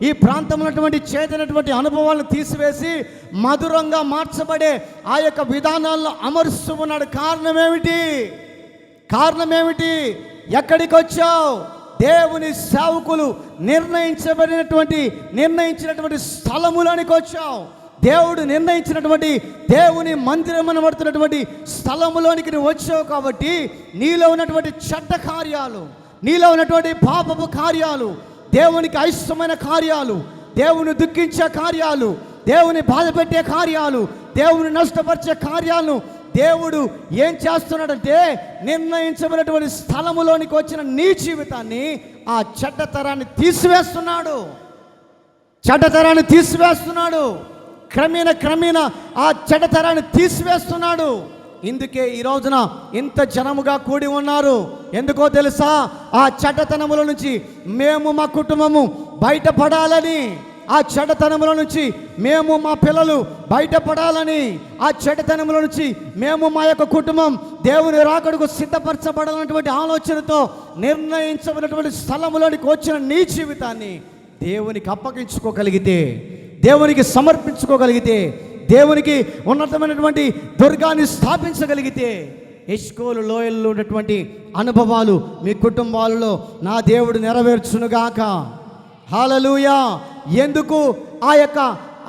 ఈ ప్రాంతంలో ఉన్నటువంటి చేదైనటువంటి అనుభవాలను తీసివేసి మధురంగా మార్చబడే ఆ యొక్క విధానాల్లో అమరుస్తూ ఉన్నాడు. కారణమేమిటి? ఎక్కడికి వచ్చావు? దేవుని సేవకులు నిర్ణయించినటువంటి స్థలములోనికి వచ్చావు. దేవుడు నిర్ణయించినటువంటి దేవుని మందిరం అనబడుతున్నటువంటి స్థలములోనికి నువ్వు వచ్చావు. కాబట్టి నీలో ఉన్నటువంటి చెడ్డ కార్యాలు, నీలో ఉన్నటువంటి పాపపు కార్యాలు, దేవునికి అయిష్టమైన కార్యాలు, దేవుని దుఃఖించే కార్యాలు, దేవుని బాధపెట్టే కార్యాలు, దేవుని నష్టపరిచే కార్యాలను దేవుడు ఏం చేస్తున్నాడంటే నిర్ణయించబడినటువంటి స్థలములోనికి వచ్చిన నీ జీవితాన్ని ఆ చెడ్డ తరాన్ని తీసివేస్తున్నాడు. క్రమేణా ఆ చెడ్డతరాన్ని తీసివేస్తున్నాడు. ఇందుకే ఈ రోజున ఇంత జనముగా కూడి ఉన్నారు. ఎందుకో తెలుసా? ఆ చెడ్డతనముల నుంచి మేము మా కుటుంబము బయటపడాలని, ఆ చెడ్డతనముల నుంచి మేము మా పిల్లలు బయటపడాలని, ఆ చెడ్డతనముల నుంచి మేము మా యొక్క కుటుంబం దేవుని రాకడకు సిద్ధపరచబడాలన్నటువంటి ఆలోచనతో నిర్ణయించబడినటువంటి స్థలములోనికి వచ్చిన నీ జీవితాన్ని దేవునికి అప్పగించుకోగలిగితే, దేవునికి సమర్పించుకోగలిగితే, దేవునికి ఉన్నతమైనటువంటి దుర్గాన్ని స్థాపించగలిగితే ఎష్కోలు లోయల్లో ఉన్నటువంటి అనుభవాలు మీ కుటుంబాలలో నా దేవుడు నెరవేర్చునుగాక. హల్లెలూయా. ఎందుకు ఆ యొక్క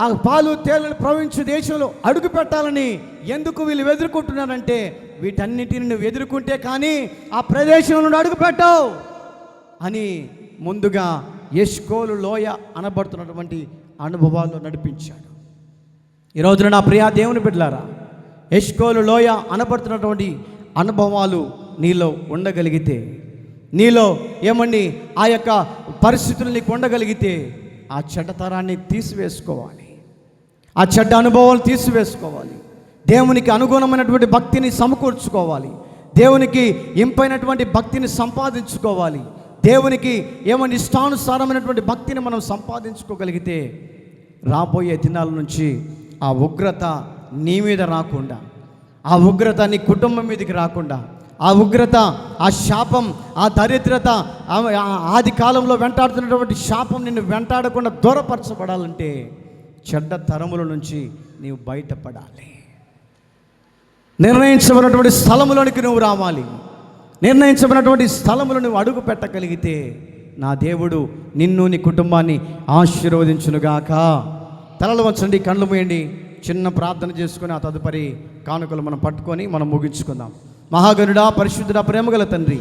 ఆ పాలు తేనెలు ప్రవహించే దేశంలో అడుగు పెట్టాలని ఎందుకు వీళ్ళు ఎదుర్కొంటున్నారంటే వీటన్నిటిని నువ్వు ఎదుర్కొంటే కానీ ఆ ప్రదేశంలో నుండి అడుగు పెట్టావు అని ముందుగా ఎష్కోలు లోయ అనబడుతున్నటువంటి అనుభవాల్లో నడిపించాడు. ఈ రోజున నా ప్రియా దేవుని బిడ్డలారా, ఎష్కోలు లోయ అనబడుతున్నటువంటి అనుభవాలు నీలో ఉండగలిగితే, నీలో ఏమండి ఆ యొక్క పరిస్థితులు నీకు ఉండగలిగితే ఆ చెడ్డతరాన్ని తీసివేసుకోవాలి, ఆ చెడ్డ అనుభవాలు తీసివేసుకోవాలి. దేవునికి అనుగుణమైనటువంటి భక్తిని సమకూర్చుకోవాలి. దేవునికి ఇంపైనటువంటి భక్తిని సంపాదించుకోవాలి. దేవునికి ఏమని ఇష్టానుసారమైనటువంటి భక్తిని మనం సంపాదించుకోగలిగితే రాబోయే దినాల నుంచి ఆ ఉగ్రత నీ మీద రాకుండా, ఆ ఉగ్రత నీ కుటుంబం మీదకి రాకుండా, ఆ ఉగ్రత, ఆ శాపం, ఆ దరిద్రత, ఆది కాలంలో వెంటాడుతున్నటువంటి శాపం నిన్ను వెంటాడకుండా దూరపరచబడాలంటే చెడ్డ తరముల నుంచి నీవు బయటపడాలి. నిర్ణయించబడినటువంటి స్థలములోనికి నువ్వు రావాలి. నిర్ణయించబడినటువంటి స్థలములో నువ్వు అడుగు పెట్టగలిగితే నా దేవుడు నిన్ను, నీ కుటుంబాన్ని ఆశీర్వదించునుగాక. తలలు వంచండి, కళ్ళు మూయండి, చిన్న ప్రార్థన చేసుకొని ఆ తదుపరి కానుకలు మనం పట్టుకొని మనం ముగించుకుందాం. మహాగణుడా, పరిశుద్ధుడా, ప్రేమగల తండ్రి,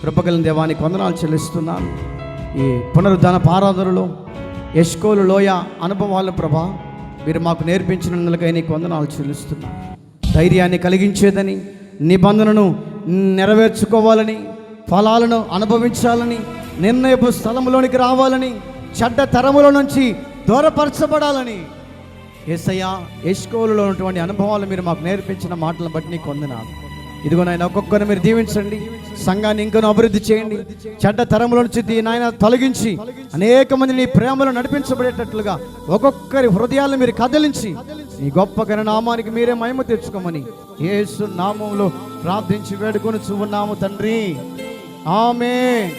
కృపగల దేవానికి వందనాలు చెల్లిస్తున్నాను. ఈ పునరుద్ధాన ఆరాధనలో ఎష్కోలు లోయ అనుభవాలు ప్రభా మీరు మాకు నేర్పించినందుకై నీకు వందనాలు చెల్లిస్తున్నాను. ధైర్యాన్ని కలిగించేదని, నిబంధనను నెరవేర్చుకోవాలని, ఫలాలను అనుభవించాలని, నిర్ణయపు స్థలంలోనికి రావాలని, చెడ్డ తరముల నుంచి దూరపరచబడాలని యేసయ్యా ఎష్కోలులో ఉన్నటువంటి అనుభవాలు మీరు మాకు నేర్పించిన మాటలను బట్టి నీకు వందనాలు. ఇదిగో నాయన, ఒక్కొక్కరిని మీరు దీవించండి, సంఘాన్ని ఇంకనూ అభివృద్ధి చేయండి. చెడ్డ తరముల నుంచి నాయన తొలగించి అనేక మంది నీ ప్రేమలో నడిపించబడేటట్లుగా ఒక్కొక్కరి హృదయాలను మీరు కదిలించి నీ గొప్ప ఘన నామానికి మీరే మహిమ తెచ్చుకోమని యేసు నామములో ప్రార్థించి వేడుకొని ఉన్నాము తండ్రి. ఆమేన్.